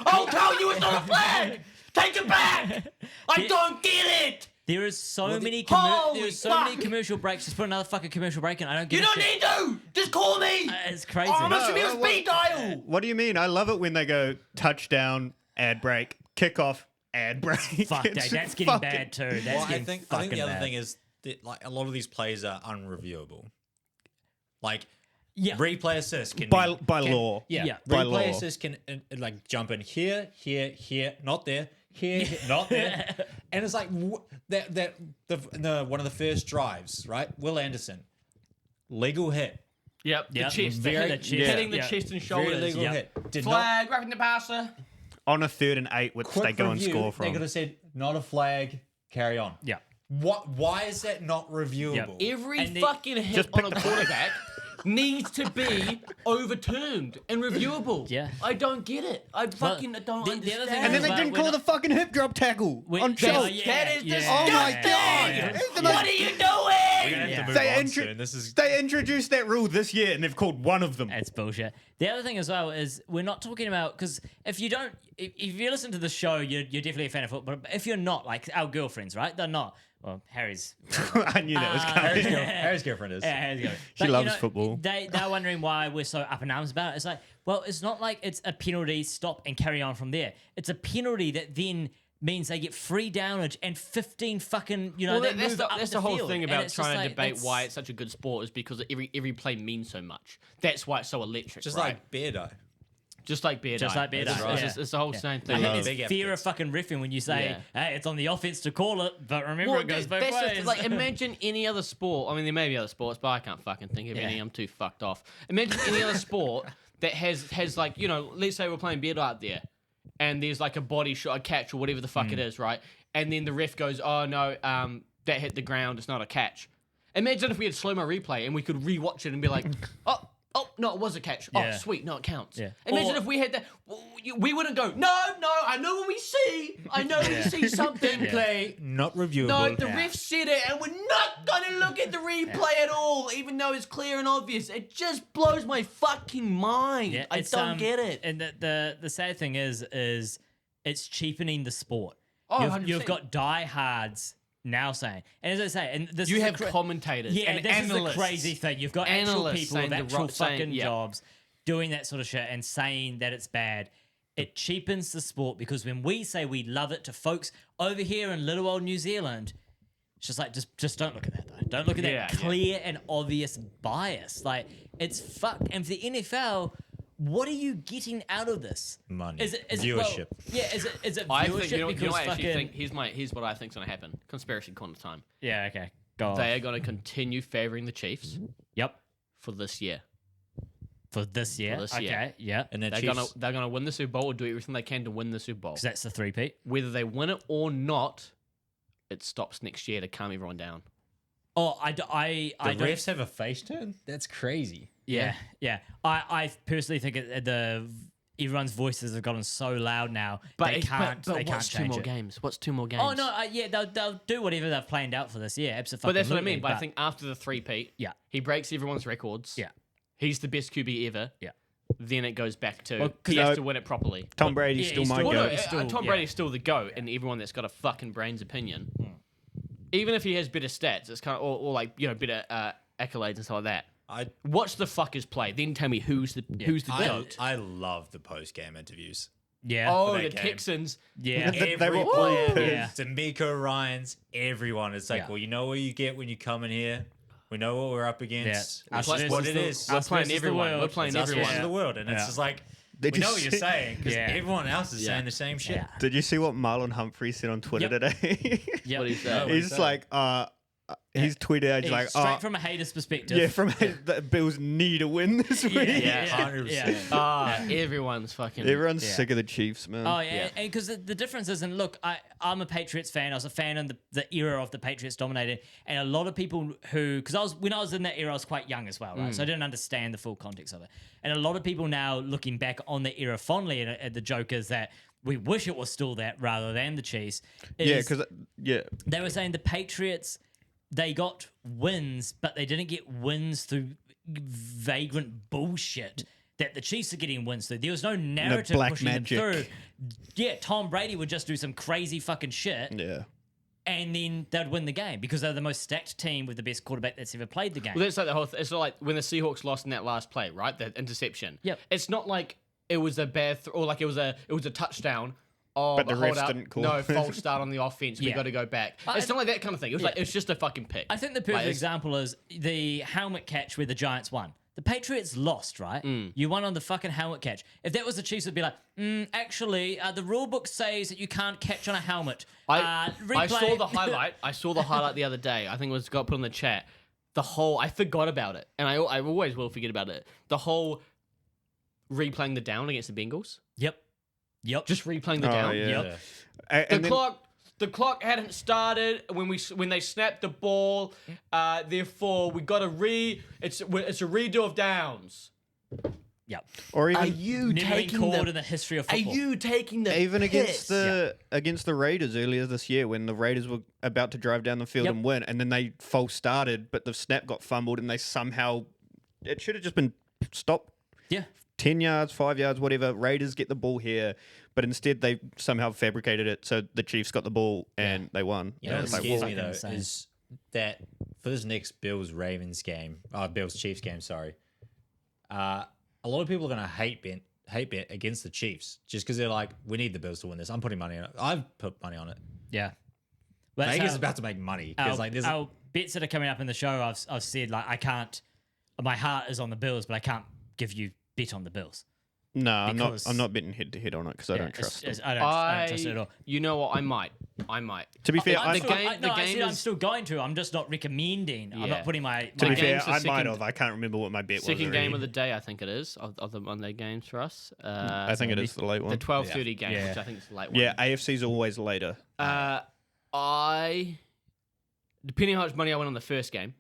I'll tell you it's not a flag. Take it back. I don't get it. There is so many Holy there's so many fuck. commercial breaks. Just put another fucking commercial break in. I don't give You a don't shit. need to. Just call me. It's crazy. I'm a No, speed dial. What do you mean? I love it when they go touchdown, ad break, kickoff, ad break. Fuck, It's that's getting fucking- bad too. That's Well, getting I think fucking the other bad. thing is that like a lot of these plays are unreviewable. Like Yeah. replay assist can By can- law. Yeah, Yeah. By replay law. assist can like jump in here, not there, here, not there, and it's like the one of the first drives, right? Will Anderson, legal hit, Yep. Yep. The chest. Very- Hitting the yeah. chest and very shoulders. legal Yep. hit. Did Flag, wrapping the passer. On a 3rd and 8, which not they go and review, score They from. could have said not a flag, carry on. Yeah. What? Why is that not reviewable? Every And the- fucking hit Just on pick a the- quarterback needs to be overturned and reviewable. Yeah. I don't get it. I fucking don't the other understand. thing And then they But didn't we're call not- the fucking hip drop tackle on That's- Schultz. that is yeah, Oh my disgusting. God. It's the most- What are you doing? Yeah. They introduced that rule this year, and they've called one of them. That's bullshit. The other thing as well is we're not talking about, because if you listen to the show, you're definitely a fan of football. But if you're not, like our girlfriends, right? They're not. Well, Harry's. I knew that was coming. Harry's girlfriend is. Yeah, Harry's going. She loves football. They're wondering why we're so up in arms about it. It's like, well, it's not like it's a penalty, stop and carry on from there. It's a penalty that then means they get free downage and 15 fucking, Well, they that's move the, up that's the the whole field. thing And about it's trying just to like, debate that's- why it's such a good sport is because every play means so much. That's why it's so electric. Just right? like Beardo. Just like beer Just dye. like beer It's, dye, it's, yeah. just- it's the whole same thing. I think Big it's fear of advocates. fucking riffing when you say, Yeah. hey, it's on the offense to call it, but remember Well, it goes both that's ways. just, like, imagine any other sport. I mean, there may be other sports, but I can't fucking think of Yeah. any. I'm too fucked off. Imagine any other sport that has like, you know, let's say we're playing beer out there, and there's like a body shot, a catch, or whatever the fuck it is, right? And then the ref goes, "Oh no, that hit the ground. It's not a catch." Imagine if we had slow-mo replay and we could rewatch it and be like, oh, no, it was a catch. Yeah. Oh, sweet, no, it counts. Yeah. Imagine Or- if we had that. We wouldn't go, no, I know what we see. I know we see something. Play not reviewable. No, the ref said it, and we're not gonna look at the replay at all, even though it's clear and obvious. It just blows my fucking mind. Yeah, I it's, don't get it. And the sad thing is it's cheapening the sport. Oh, You've 100%. got diehards now saying, and as I say, and this You is have the commentators yeah, and this analysts. is the crazy thing. You've got actual Analysts people saying with the actual ro- saying- fucking yeah. jobs doing that sort of shit and saying that it's bad. It cheapens the sport because when we say we love it to folks over here in little old New Zealand, it's just like just don't look at that though. Don't look at Yeah, that yeah. clear and obvious bias. Like it's fucked. And for the NFL, what are you getting out of this? Money. Is it Viewership. Is it viewership I think, because I actually fucking think, here's what I think's gonna happen. Conspiracy corner time. yeah, okay, go on. They are gonna continue favoring the Chiefs Yep, for this year. for this year. For this okay, year. yeah, And the They're Chiefs, gonna win the Super Bowl or do everything they can to win the Super Bowl. because that's the three-peat. Whether they win it or not, it stops next year to calm everyone down. Oh, I the don't. refs have a face turn. That's crazy. Yeah. I personally think everyone's voices have gotten so loud now. But they it's- can't. But they can't what's two change more it. games? What's two more games? Oh no, yeah, they'll do whatever they've planned out for this year. Absolutely. But that's what I mean. But I think after the three-peat, Yeah. he breaks everyone's records. Yeah. He's the best QB ever. Yeah. Then it goes back to Well, 'cause he has no- to win it properly. Tom Brady yeah, still he's might still- go. Well, no, it's still- Tom yeah. Brady's still the GOAT, and everyone that's got a fucking brains opinion. Even if he has better stats, it's kind of or like better accolades and stuff like that. I Watch the fuckers play, then tell me who's the GOAT. I love the post game interviews. Yeah. Oh, for the that game. Texans. yeah. They Every were player, all pissed. D'Amico Ryans, everyone. It's like, Yeah. well, you know what you get when you come in here. We know what we're up against. Yeah. It's Us just what versus it the- is. We're Us playing versus the everyone. world. We're playing It's us everyone. versus the world, and it's Yeah. just like Did we you know what you're see- saying because Yeah. everyone else is Yeah. saying the same shit. Yeah. Did you see what Marlon Humphrey said on Twitter Yep. today? Yep. What do you say? No. He's like, he's tweeted out, he's like, straight from a hater's perspective. yeah, from the Bills need to win this week. Yeah. 100%. Everyone's fucking. Everyone's Yeah. sick of the Chiefs, man. Oh yeah, and because the difference is, and look, I'm a Patriots fan. I was a fan in the era of the Patriots dominated, and a lot of people who, because when I was in that era, I was quite young as well, right? So I didn't understand the full context of it. And a lot of people now looking back on the era fondly, and the joke is that we wish it was still that rather than the Chiefs. yeah, is because they were saying the Patriots, they got wins, but they didn't get wins through vagrant bullshit that the Chiefs are getting wins through. There was no narrative black pushing magic. them through. Yeah, Tom Brady would just do some crazy fucking shit, yeah. and then they'd win the game because they're the most stacked team with the best quarterback that's ever played the game. Well, that's like the whole. It's not like when the Seahawks lost in that last play, right? The interception. Yep. It's not like it was a bad or like it was a touchdown. Oh, But the hold refs up. didn't call. No, false start on the offense. We Yeah. got to go back. It's not like that kind of thing. It was like it's just a fucking pick. I think the perfect Like, it's- example is the helmet catch where the Giants won. The Patriots lost, right? You won on the fucking helmet catch. If that was the Chiefs, it'd be like, actually, the rule book says that you can't catch on a helmet. I Replay. saw the highlight. I saw the highlight the other day. I think it was got put in the chat. I forgot about it, and I always will forget about it. The whole replaying the down against the Bengals. Yep. Just replaying the Oh, down. yeah. Yep. And then- The clock hadn't started when they snapped the ball. Therefore, we got it's a redo of downs. Yep. or Are even you Never been taking called the? in the history of Are football. you taking the? even piss? against the Raiders earlier this year when the Raiders were about to drive down the field Yep. and win, and then they false started, but the snap got fumbled, and they somehow it should have just been stopped. Yeah. 10 yards, 5 yards, whatever. Raiders get the ball here, but instead they somehow fabricated it so the Chiefs got the ball and they won. You know And what it's like, scares well, me though insane. is that for this next Bills Ravens game, Bills Chiefs game, sorry, a lot of people are going to hate bet against the Chiefs just because they're like, we need the Bills to win this. I'm putting money on it. I've put money on it. Yeah. Well, that's Vegas how- is about to make money our, because like there's our bets that are coming up in the show, I've said like I can't. My heart is on the Bills, but I can't give you bet on the Bills. no, I'm not. because- I'm not betting head to head on it because I don't trust them. I don't trust it at all. You know what? I might. To be fair, I'm I, the game- no, I game said I'm is- still going to. I'm just not recommending. I'm Yeah. not putting my. to the be fair, game's the I might second- have. I can't remember what my bet was. Second game already. of the day, I think it is of the Monday games for us. I think it is the late the one. 12:30 game, Yeah. which I think is the late one. Yeah, AFC's always later. I depending on how much money I win on the first game,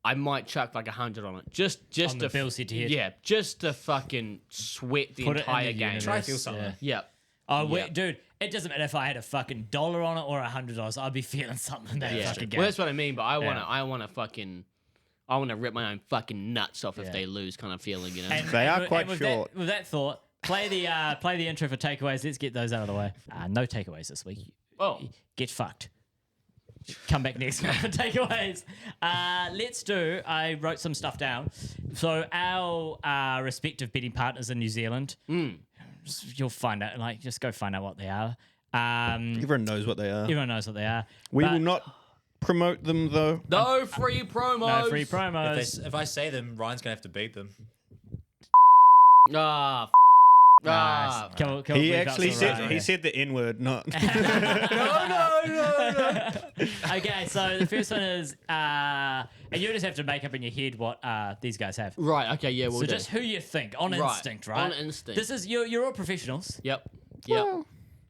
I might chuck like 100 on it. Just On the to Bills head-to-head. Yeah, just to fucking sweat the Put it in entire the game. universe. Try to feel something. Yeah. Yep. Oh, Yeah. dude, it doesn't matter if I had a fucking $1 on it or $100. I'd be feeling something that Yeah. fucking game. Well, that's what I mean. But I Yeah. wanna rip my own fucking nuts off if they lose, kind of feeling, you know. They are quite with short. With that thought, play the intro for takeaways. Let's get those out of the way. No takeaways this week. Oh. Get fucked. Come back next week for takeaways. Let's do. I wrote some stuff down. So our respective betting partners in New Zealand. You'll find out. Like, just go find out what they are. Everyone knows what they are. Everyone knows what they are. We But will not promote them though. No free promos. No free promos. If I say them, Ryan's gonna have to beat them. Ah. Nice. Kill He Big actually Ups said alright. he said the N word, not. Okay, so the first one is, and you just have to make up in your head what these guys have. Right. Okay. Yeah. We'll So do. just who you think on Right, instinct, right? on instinct. This is you're all professionals. Yep.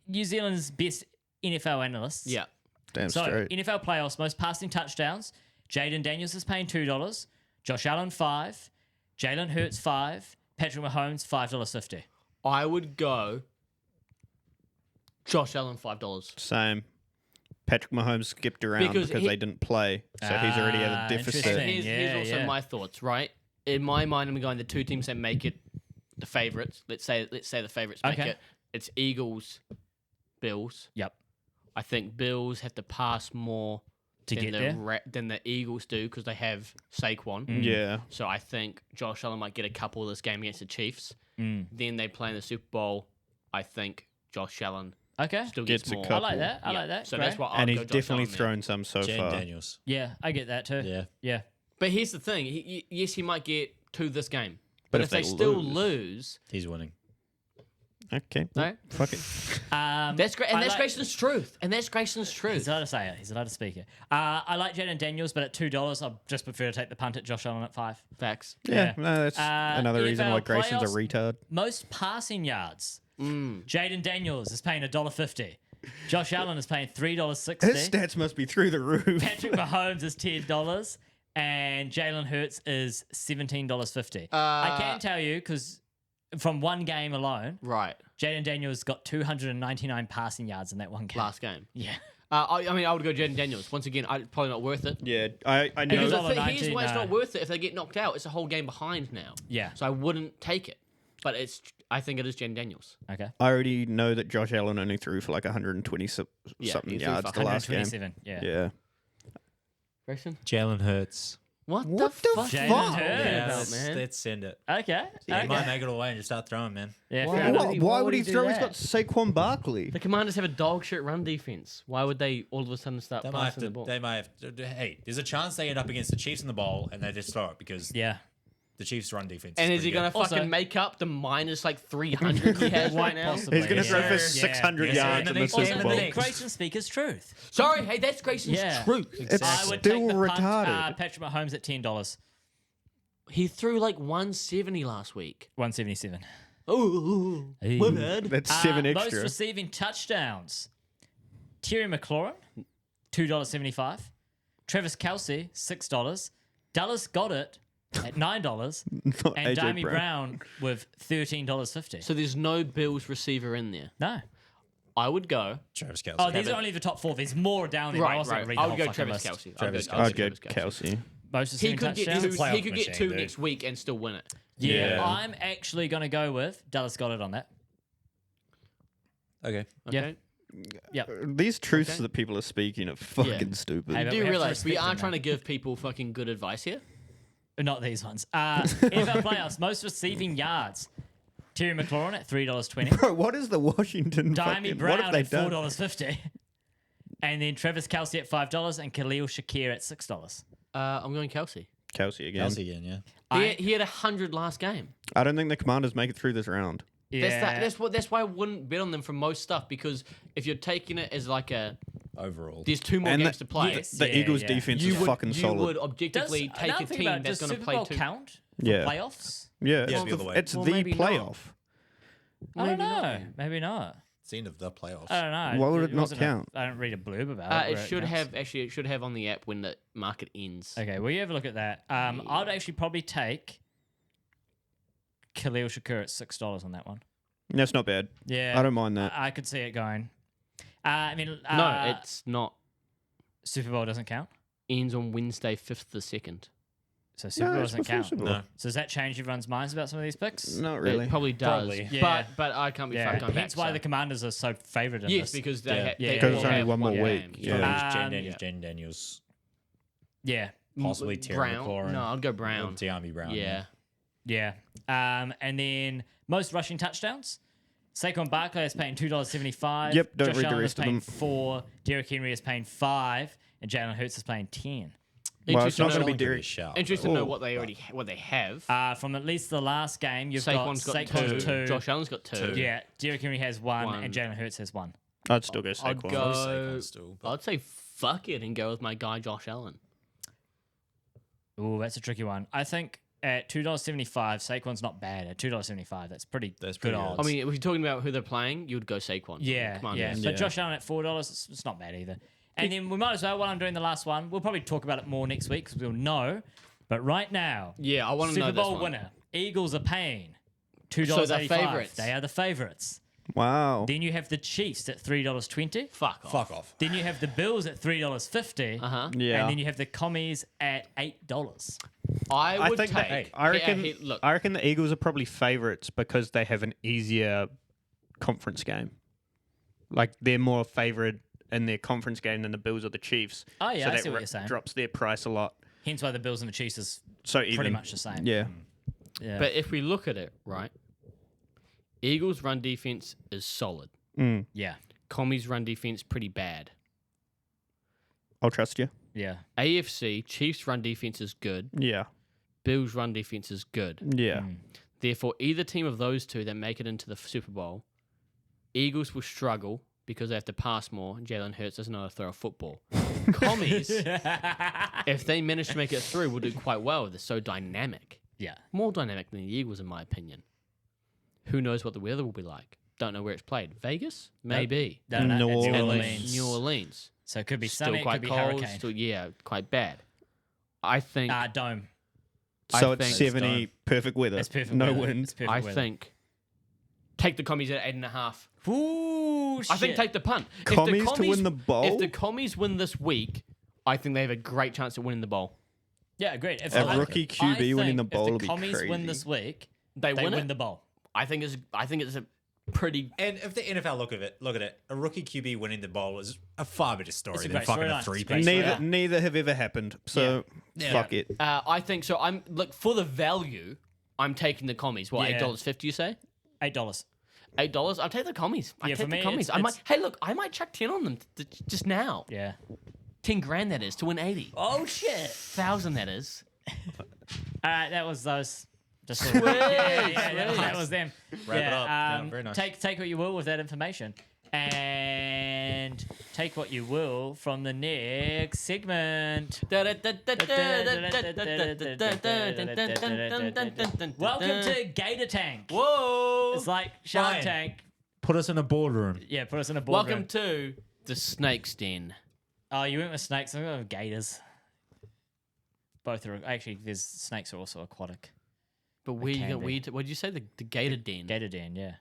New Zealand's best NFL analysts. Yep. Damn So straight. NFL playoffs, most passing touchdowns. Jaden Daniels is paying $2. Josh Allen $5. Jalen Hurts $5. Patrick Mahomes $5.50. I would go. Josh Allen $5. Same. Patrick Mahomes skipped around Because because he- they didn't play, so he's already at a deficit. interesting. Here's also Yeah. my thoughts. Right. In my mind, I'm going the two teams that make it the favorites. Let's say the favorites make Okay. it. It's Eagles, Bills. Yep. I think Bills have to pass more To than get the there. than the Eagles do because they have Saquon. Yeah. So I think Josh Allen might get a couple this game against the Chiefs. Mm. Then they play in the Super Bowl. I think Josh Allen Okay. still Gets gets a more. couple. I like that. I Yeah. like that. So Great. that's why I'll And go he's Josh definitely Allen there. thrown some so Jane far. Daniels. Yeah, I get that too. Yeah. Yeah. But here's the thing. Yes, he might get to this game. But, But if if they they still lose- lose, He's winning. Okay. no, Fuck it. that's great. And I that's like- Grayson's truth. And that's Grayson's He's truth. allowed to say it. He's allowed to speak it. I like Jaden Daniels, but at $2, I just prefer to take the punt at Josh Allen at $5. Facts. Yeah, Yeah. no, that's another reason why NFL Grayson's a playoffs- retard. Most passing yards. Mm. Jaden Daniels is paying $1.50. Josh Allen is paying His $3.60. stats must be through the roof. Patrick Mahomes is $10. And Jalen Hurts is $17.50. I can tell you, because from one game alone, Right. Jaden Daniels got 299 passing yards in that one game. Last game. Yeah. I mean, I would go Jaden Daniels. Once again, probably not worth it. Yeah, I know. Because $1.90, here's why it's no. not worth it. If they get knocked out, it's a whole game behind now. Yeah. So I wouldn't take it. But I think it is Jaden Daniels. Okay. I already know that Josh Allen only threw for like 120 Yeah, something he threw yards for the last game. 127. Yeah. Yeah. Grayson? Jalen Hurts. What What the the fuck? Jalen fuck? Hurts. Yeah, about, let's, man? let's send it. Okay. He okay. might make it away and just start throwing, man. Yeah, Why fair would enough. he- Why why would would he he do throw? He's that? got Saquon Barkley. The Commanders have a dog shit run defense. Why would they all of a sudden start They might have passing the to. ball? They might have to. Hey, there's a chance they end up against the Chiefs in the bowl and they just throw it because Yeah. the Chiefs' run defense. And is he pretty going good. to Also- fucking make up the minus like 300 he has right now? Possibly. He's going to throw Yeah. for Yeah. 600 Yes, yards and in the the next Super game, Also, Bowl. the the next- Grayson speaker's truth. Sorry, hey, that's Grayson's Yeah. truth. It's I would still take the punt, retarded. Patrick Mahomes at $10. He threw like 170 last week. 177. Oh, Hey. my bad. That's 7 Most extra. receiving touchdowns. Terry McLaurin, $2.75. Travis Kelce, $6. Dallas Goddard at $9. Not And AJ Damie Brown with $13.50. So there's no Bills receiver in there. No. I would go. Travis Kelce. Oh, these are only the top 4. There's more down there. but I Right, wasn't right. read the I would whole go fucking Travis list. Kelce. Travis I'd go Kelsey. Most He receiving could get touchdowns. two. He's a playoff He could get machine, two dude. next week and still win it. Yeah, Yeah. I'm actually going to go with Dallas Goddard on that. Okay. Okay. Yeah. These truths Okay. that people are speaking are fucking stupid. Hey, but Do we you have to realize we respect are him, trying man. to give people fucking good advice here? Not these ones. NFL playoffs, most receiving yards. Terry McLaurin at $3.20. Bro, what is the Washington Damie fucking... Brown What have they at done? $4.50. And then Travis Kelce at $5 and Khalil Shakir at $6. I'm going Kelsey. Kelsey again. Kelce again, yeah. He had 100 last game. I don't think the Commanders make it through this round. Yeah. That's why I wouldn't bet on them for most stuff because if you're taking it as like a Overall. there's two more And games to play, The Yeah, Eagles' yeah. defense you is would fucking you solid. would objectively take another a thing team about, that's does going to Super play Bowl two. count for Yeah. playoffs? Yeah, Yeah, it's the other way. it's Well, the maybe not. playoff. I don't Maybe not. know. Maybe not. the end of the playoffs. I don't know. Why would it not wasn't count? I don't read a blurb about it. It where should counts. it should have on the app when the market ends. Okay, well, you have a look at that. I'd actually probably take Khalil Shakur at $6 on that one. That's not bad. Yeah, I don't mind that. I could see it going. I mean, No, it's not. Super Bowl doesn't count. Ends on Wednesday, 5th the 2nd. So Super Bowl it's doesn't before count. Super Bowl. No. So does that change everyone's minds about some of these picks? Not really. It probably does. Probably. Yeah. But I can't be Yeah, fucked on hence back. why so. the Commanders are so favoured in Yes, this. because Yeah. they Yeah. they Because all there's only have one more game. week. Yeah, Yeah. Jen Daniels, Yeah, possibly Terry Brown. McLaurin. No, I'd go Brown. De'Ami Brown. Yeah. yeah. And then most rushing touchdowns. Saquon Barkley is paying $2.75. Yep, don't Josh read the Allen rest is of paying them. 4. Derrick Henry is paying 5, and Jalen Hurts is paying 10. Well, it's Interesting not to going to be know- Derek. Shout. Interesting to know Oh. what they already what they have. From at least the last game, you've Saquon's got Saquon 2. Josh Allen's got 2. Yeah, Derrick Henry has 1, One. and Jalen Hurts has 1. I'd still go I'd Saquon. go. Saquon still, but- I'd say fuck it and go with my guy Josh Allen. Ooh, that's a tricky one. I think at $2.75, Saquon's not bad. At $2.75, that's pretty That's good pretty good. odds. I mean, if you're talking about who they're playing, you'd go Saquon. yeah, Come on, yeah. guys. So Yeah. Josh Allen at $4, it's not bad either. And then we might as well, while I'm doing the last one, we'll probably talk about it more next week because we'll know. But right now, Yeah, I want to know Super this Bowl one. winner, Eagles are paying $2.85. So they're favourites. They are the favourites. Wow. Then you have the Chiefs at $3.20. Fuck off. Fuck off. Then you have the Bills at $3.50. Uh-huh. Yeah. And then you have the Commies at $8. I would think take. that, I reckon. Look, I reckon the Eagles are probably favourites because they have an easier conference game. Like they're more favoured in their conference game than the Bills or the Chiefs. Oh, yeah, so I that see what you're saying. drops their price a lot. Hence why the Bills and the Chiefs is So even pretty much the same. Yeah. Yeah. but if we look at it, right, Eagles' run defense is solid. yeah. Commies' run defense pretty bad. I'll trust you. Yeah. AFC Chiefs' run defense is good. Yeah. Bills' run defense is good. Yeah. Therefore, either team of those two that make it into the Super Bowl, Eagles will struggle because they have to pass more. And Jalen Hurts doesn't know how to throw a football. Commies, if they manage to make it through, will do quite well. They're so dynamic. Yeah. More dynamic than the Eagles, in my opinion. Who knows what the weather will be like? Don't know where it's played. Vegas? Maybe. No, no, New it's Orleans. New Orleans. So it could be Still sunny, it quite could be cold. hurricane. Still, yeah, quite bad. I think. Dome. So I it's think- 70, perfect weather. It's perfect No weather. wind. It's perfect I weather. think. Take the Commies at 8.5. Ooh, I think shit. take the punt. Commies to win the bowl? If the Commies win this week, I think they have a great chance at winning the bowl. Yeah, great. If A I- rookie I QB winning think the bowl if would the be Commies win crazy. this week, They they win win it? the bowl. I think it's a pretty. And if the NFL look at it, a rookie QB winning the bowl is a far better story It's a than great fucking storyline. a It's a three great piece. story. Neither have ever happened. So fuck it. I think so. I'm look for the value. I'm taking the Commies. What Yeah. $8.50? You say $8. $8? I'll take the Commies. I Yeah, take for the me, Commies. it's- Hey, look, I might chuck 10 on them just now. Yeah. 10 grand that is to win 80. Oh shit. 1,000 that is. That was those. Just Sweet, that was them. Wrap it yeah, up. Yeah, very nice. Take what you will with that information, and take what you will from the next segment. Welcome to Gator Tank. Whoa! It's like Shark Ryan. Tank. Put us in a boardroom. Yeah, put us in a boardroom. Welcome to the Snake's Den. Oh, you went with snakes. I'm going with gators. Both are actually. There's snakes are also aquatic. But where you can go? be. What did you say? The Gator Den. Gator den, yeah.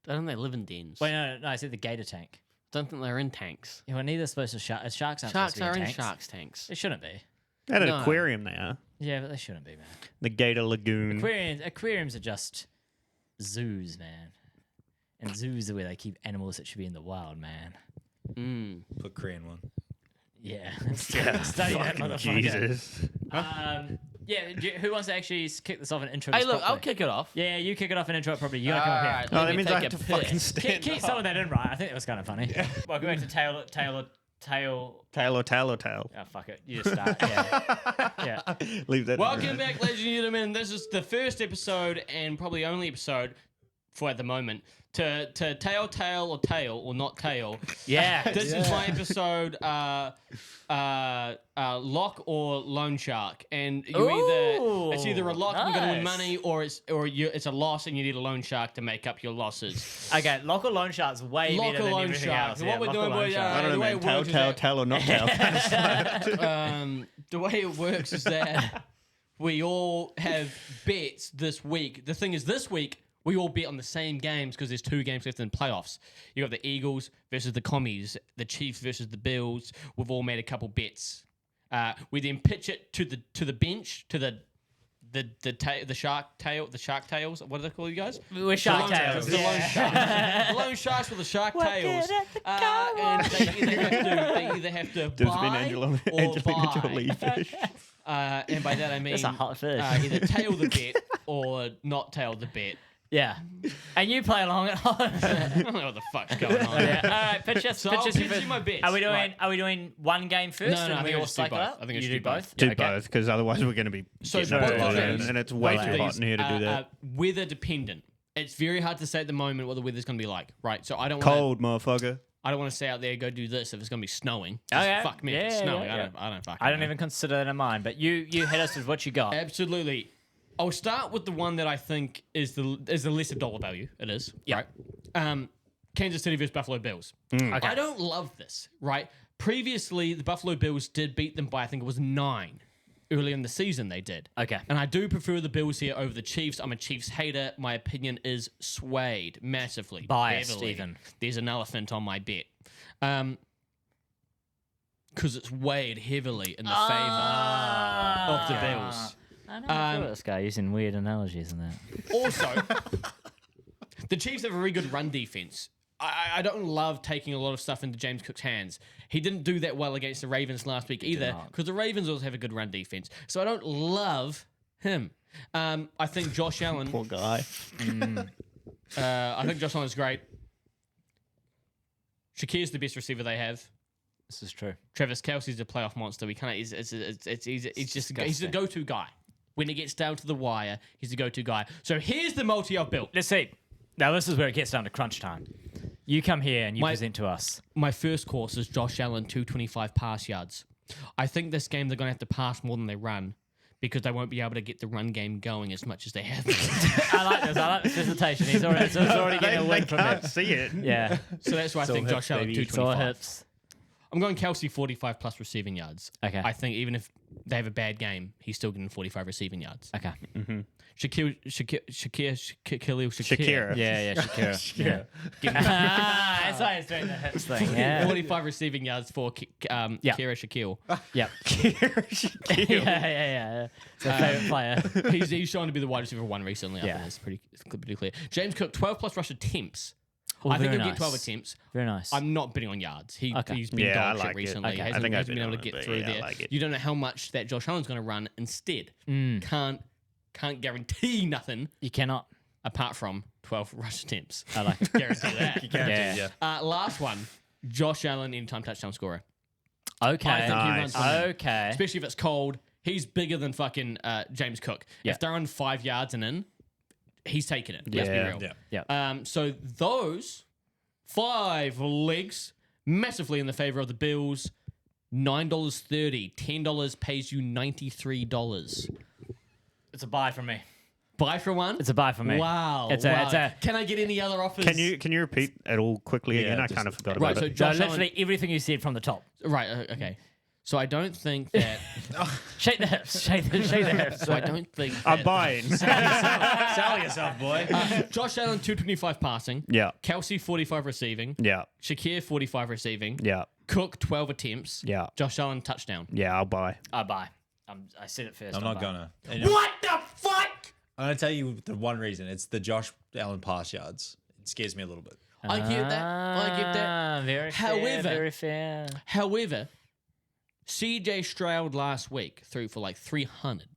I don't think they live in dens. Wait, no, I said the gator tank. Don't think they're in tanks. Yeah, well, neither are supposed to sharks aren't Sharks supposed to be are in tanks. sharks tanks. They shouldn't be. At an No. aquarium they are. Yeah, but they shouldn't be, man. The Gator Lagoon. Aquariums are just zoos, man. And zoos are where they keep animals that should be in the wild, man. Mm. Put Korean one. Yeah. Study that Fucking motherfucker. Jesus. Who wants to actually kick this off and intro Hey, this look, I'll properly? kick it off. Yeah, you kick it off and intro it properly. You gotta come up here. Alright, Oh, let that me means take I have a to piss. fucking stand Keep some of that in, right? I think that was kind of funny. Welcome back to tail. Tail or tail or tail. Oh, fuck it. You just start. Yeah. Yeah. Leave that. Welcome back, ladies and gentlemen. This is the first episode and probably only episode for at the moment. To tail or not tail. Yeah. This is my episode. Lock or loan shark, and it's either a lock and you're gonna win nice. money, or it's a loss and you need a loan shark to make up your losses. Okay, lock or loan shark's way Lock better or than loan everything shark. else. So Yeah, what we're lock or doing, loan boy, shark. I don't the know, way man. it works is that- Tell or not tell. The way it works is that we all have bets this week. The thing is, this week we all bet on the same games because there's 2 games left in the playoffs. You got the Eagles versus the Commies, the Chiefs versus the Bills. We've all made a couple bets. We then pitch it to the bench, to the shark tails. What do they call you guys? We're shark tails. The lone sharks. The lone sharks with the shark tails. And they either have to There's buy been or Angelina buy. Jolie fish. And by that I mean That's a hot fish. Either tail the bet or not tail the bet. Yeah. And you play along at home. I don't know what the fuck's going on. Yeah. All right, pitch us. So pitch I'll us your pitch you first. my bets. Are we doing? Right. Are we doing one game first? No, and I we think all I just do cycle both. out? I think I you just do do both. both. Do Yeah, okay. both, because otherwise we're going to be So getting both up of early, these- and it's way both too of hot these in here to do that. Weather dependent. It's very hard to say at the moment what the weather's going to be like, right? So I don't want Cold, motherfucker. I don't want to say out there go do this if it's going to be snowing. Just Okay. fuck me if it's Yeah, snowing. yeah, yeah. I don't fucking I don't know. even consider that in mine, but you hit us with what you got. Absolutely. I'll start with the one that I think is the lesser dollar value. It is. Yeah. Right. Kansas City versus Buffalo Bills. Okay. I don't love this, right? Previously, the Buffalo Bills did beat them by, I think it was 9. Early in the season, they did. Okay. And I do prefer the Bills here over the Chiefs. I'm a Chiefs hater. My opinion is swayed massively. Biased heavily. even. There's an elephant on my bet. Because it's weighed heavily in the favor of the Bills. I know this guy using weird analogies and that. Also, the Chiefs have a very good run defense. I don't love taking a lot of stuff into James Cook's hands. He didn't do that well against the Ravens last week either, because the Ravens also have a good run defense. So I don't love him. I think Josh Allen. Poor guy. I think Josh Allen is great. Shakir's the best receiver they have. This is true. Travis Kelce's a playoff monster. We kind of he's the go-to guy. When it gets down to the wire, he's the go-to guy. So here's the multi I've built. Let's see. Now this is where it gets down to crunch time. You come here and you present to us. My first course is Josh Allen, 225 pass yards. I think this game they're going to have to pass more than they run because they won't be able to get the run game going as much as they have. I like this. I like this presentation. He's already getting a win They from can't it. see it. Yeah. So that's why I think Josh Allen, It's all 225. hips. I'm going Kelsey 45 plus receiving yards. Okay. I think even if they have a bad game, he's still getting 45 receiving yards. Okay. Shakira. Yeah, Shakira. That's why he's doing the hips thing. Yeah. 45 receiving yards for Kira Shaquille. Yep. yeah. It's a favorite player. He's shown to be the wide receiver 1 recently. I Yeah. think it's pretty clear. James Cook, 12 plus rush attempts. Oh, I think very he'll nice. get 12 attempts. Very nice. I'm not betting on yards. Okay. He's been Yeah, I dog shit like it. recently. Okay. I Hasn't, think I've hasn't been been able to on it, get but through yeah, I there. like it. You don't know how much that Josh Allen's going to run instead. Can't guarantee nothing You cannot. apart from 12 rush attempts. I like it. Guarantee that. Yeah. Last one, Josh Allen, anytime touchdown scorer. Okay. I think he runs something. Okay. Especially if it's cold. He's bigger than fucking James Cook. Yeah. If they're on 5 yards and in, he's taking it. Let's be Yeah. real. Yeah. So those 5 legs massively in the favor of the Bills. $9.30. $10 pays you $93. It's a buy from me. Buy for one? It's a buy for me. Wow. It's wow. a. Can I get any other offers? Can you repeat it all quickly again? I kind of forgot Right, about so it. Josh Allen, literally everything you said from the top. right, okay. So I don't think that Shake the hips. Shake the hips. so I don't think I'm that, buying. Sell yourself, boy. Josh Allen 225 passing. Yeah. Kelsey 45 receiving. Yeah. Shakir 45 receiving. Yeah. Cook 12 attempts. Yeah. Josh Allen touchdown. Yeah, I'll buy. I buy. I said it first. I'm I not buy. gonna. What the fuck? I'm gonna tell you the one reason. It's the Josh Allen pass yards. It scares me a little bit. I get that. I get that. Very However- fair. Very fair. However, CJ Stroud last week threw for like 300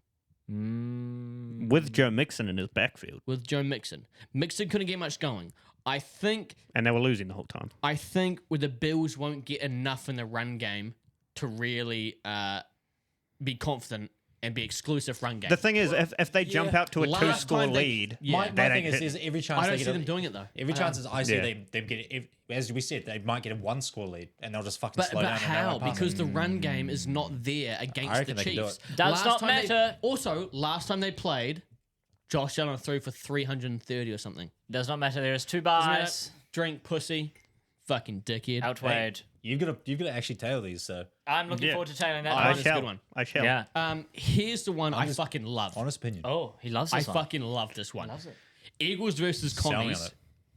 With Joe Mixon in his backfield. with Joe Mixon. Mixon couldn't get much going. I think And they were losing the whole time. with the Bills won't get enough in the run game to really be confident and be exclusive run game. The thing is, if they jump out to a Last 2-score time they- lead, Yeah. My they thing don't is, hit- there's every chance I don't they see get them doing it though. Every chance is I see Yeah. them get, as we said, they might get a 1-score lead and they'll just fucking But slow down. and they how? won't pass Because it. the run game is not there I against the reckon they can do Chiefs. it. Does Last not time they- matter. Also, last time they played, Josh Allen threw for 330 or something. Does not matter. There is 2 Isn't that buys. drink pussy, fucking dickhead. Outweighed. You've got to actually tail these. So I'm looking Yeah. forward to tailing that. I I think it's a shall. good one. I shall. Yeah. Here's the one I fucking love. honest opinion. Oh, he loves I this one. fucking love this one. Loves it. Eagles versus Sell me on Commies. it.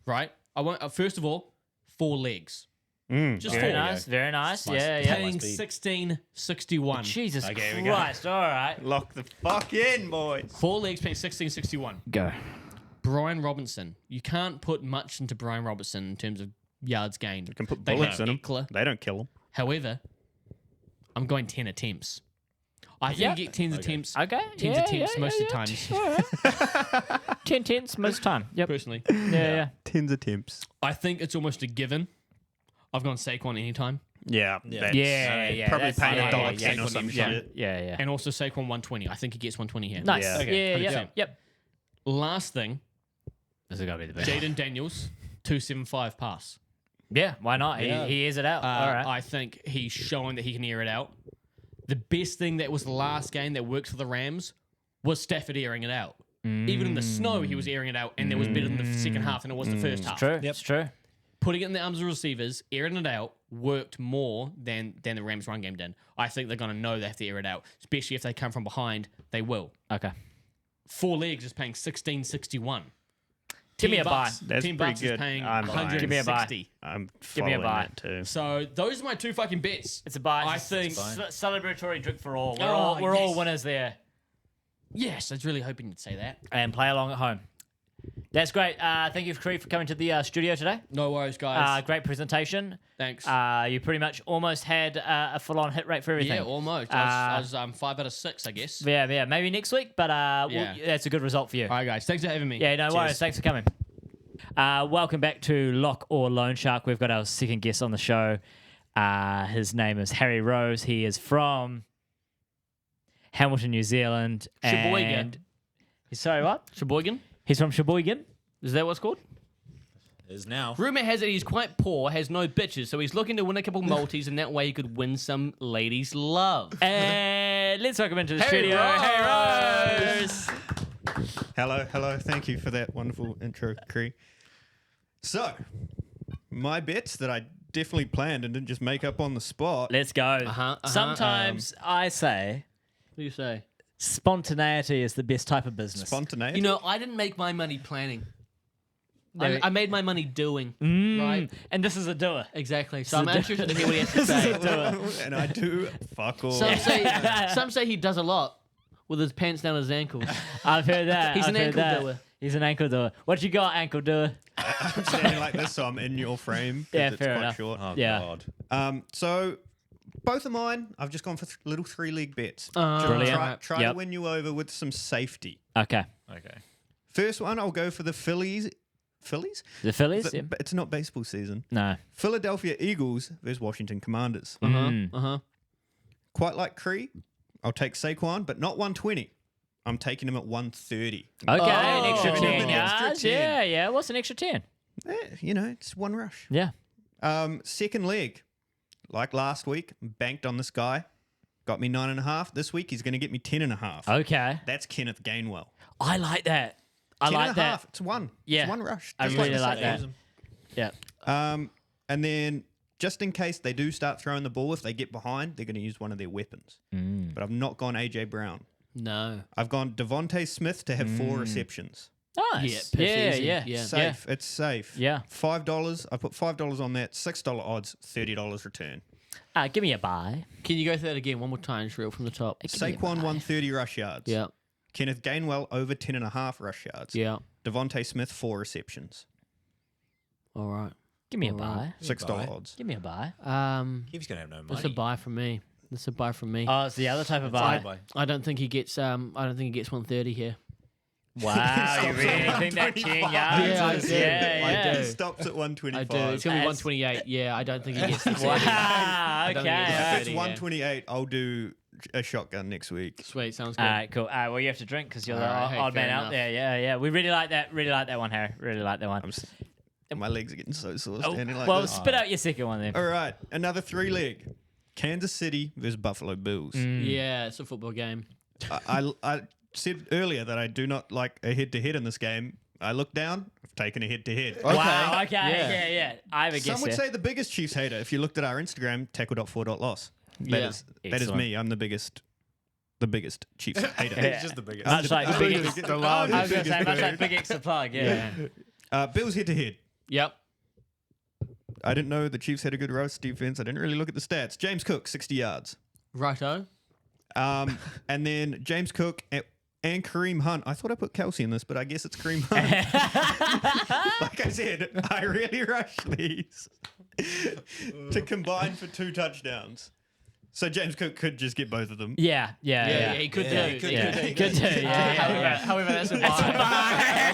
Right? I want first of all 4 legs. Just Very 4. nice. Very nice. Nice. Yeah, Yeah. yeah. Paying Must be. 16.61. Jesus Okay, here we go. Christ. All right. Lock the fuck in, boys. 4 legs paying 16.61. Go. Brian Robinson. You can't put much into Brian Robinson in terms of yards gained. You can put They bullets have in them. Eckler. They don't kill them. However, I'm going 10 attempts. I think Yeah. you get 10 attempts. Okay. 10 attempts most of the times. 10 tenths most time. Yep. Personally, Yeah. 10 attempts. I think it's almost a given. I've gone Saquon anytime, Yeah. Yeah. that's Yeah. Probably that's- paying yeah, $1.10 yeah, or some yeah. shit. Yeah. and also Saquon 120. I think he gets 120 here. Nice. Yeah. Yeah. Yeah. 100%. Yep. Last thing, This is gonna be the best. Jaden Daniels, 275 pass. Yeah. Why not? Yeah. He airs it out. All right. I think he's showing that he can air it out. The best thing that was the last game that worked for the Rams was Stafford airing it out. Even in the snow, he was airing it out, and it was better in the second half than it was the first half. True. It's true. Putting it in the arms of receivers, airing it out, worked more than the Rams' run game did. I think they're going to know they have to air it out, especially if they come from behind. They will. Okay. 4 legs is paying 16.61. Give me a buy. bucks, That's 10 pretty bucks good. is paying I'm buying. 160. Give me a buy. I'm me a following buy. that too. So those are my 2 fucking bets. It's a buy. I think. Celebratory drink for all. Oh, We're all yes. winners there. Yes, I was really hoping you'd say that. And play along at home. That's great. Thank you, Cree, for coming to the studio today. No worries, guys. Great presentation. Thanks. You pretty much almost had a full-on hit rate for everything. yeah, almost. I was 5 out of 6, I guess. Yeah. Maybe next week, but Yeah. that's a good result for you. All right, guys. Thanks for having me. Yeah, no worries. Thanks for coming. Welcome back to Lock or Loan Shark. We've got our second guest on the show. His name is Harry Rose. He is from Hamilton, New Zealand. Sheboygan. And sorry, what? Sheboygan? He's from Sheboygan. Is that what's called? is now. Rumor has it he's quite poor, has no bitches, so he's looking to win a couple multis, and that way he could win some ladies' love. And let's welcome into the Harry studio, Rose. Harry Rose. Hello. Thank you for that wonderful intro, Cree. So, my bets that I definitely planned and didn't just make up on the spot. Let's go. Uh-huh. Sometimes I say What do you say? spontaneity is the best type of business. Spontaneity. You know, I didn't make my money planning. There- I made my money doing. Right? And this is a doer. Exactly. So I'm interested to hear what he has to say. and I do fuck all. Some say he does a lot with his pants down his ankles. I've heard that. He's I've an heard ankle that. doer. He's an ankle doer. What you got, ankle doer? I'm standing like this, so I'm in your frame. 'cause Yeah, it's fair quite enough. short. Oh, Yeah. God. So both of mine, I've just gone for little 3-league bets. Brilliant. Try Yep. to win you over with some safety. Okay. Okay. First one, I'll go for the Phillies. Phillies? The Phillies? But it's not baseball season. No. Philadelphia Eagles versus Washington Commanders. Uh-huh. Quite like Cree, I'll take Saquon, but not 120. I'm taking him at 130. Okay, an extra Oh. 10 An extra yards. 10. Yeah. What's an extra 10? It's one rush. Yeah. Second leg, like last week, banked on this guy. Got me 9.5. This week, he's going to get me 10.5. Okay. That's Kenneth Gainwell. I like that. I 10 like and a half. that. It's one. Yeah. It's one rush. I Just really the like that. Saints. Yeah. And then, just in case they do start throwing the ball, if they get behind, they're going to use one of their weapons. But I've not gone A.J. Brown. No. I've gone Devontae Smith to have 4 receptions. Nice. Yeah, Yeah, easy. yeah. Yeah. Safe. It's safe. Yeah. $5. I put $5 on that. $6 odds. $30 return. Give me a buy. Can you go through that again one more time, just real from the top? Saquon 130 rush yards. Yeah. Kenneth Gainwell over 10.5 rush yards. Yeah. Devontae Smith 4 receptions. All right. Give me a All buy. right. $6 buy. odds. Give me a buy. He's gonna have no money. That's a buy from me. That's a buy from me. Oh, it's the other type of buy. Buy. I don't think he gets. I don't think he gets 130 here. Wow, you really think that 10 yards? Yeah, I is- do. Yeah, I do. He stops at 125. I do. It's gonna be That's- 128. Yeah, I don't think he gets to 30. Wow, I don't think he okay. gets to If alright. it's 30, yeah. 128, I'll do a shotgun next week. Sweet, sounds good. All right, cool. All right, well, you have to drink because you're the Alright, hey, odd man fair out enough. there. Yeah. We really like that. Really like that one, Harry. Really like that one. My legs are getting so sore Oh, standing like well, this. spit out your second one then. All right, another 3-leg. Kansas City versus Buffalo Bills. Yeah, it's a football game. I said earlier that I do not like a head-to-head in this game. I look down, I've taken a head-to-head. Wow, okay, Yeah. yeah. I have a guess Some would there. say the biggest Chiefs hater. If you looked at our Instagram, tackle.4.loss. That Yeah. is that is Excellent. me. I'm the biggest Chiefs hater. Yeah. He's just the biggest. Much like the big X. The I was largest, going to say, much biggest like Big X the plug, yeah. Bills head-to-head. Yep. I didn't know the Chiefs had a good rush defense. I didn't really look at the stats. James Cook, 60 yards. Righto. And then James Cook and Kareem Hunt. I thought I put Kelsey in this, but I guess it's Kareem Hunt. Like I said, I really rushed these to combine for 2 touchdowns. So James Cook could just get both of them. Yeah. Yeah, he could do. he could He do. could do. Good too, yeah. However, that's a bye.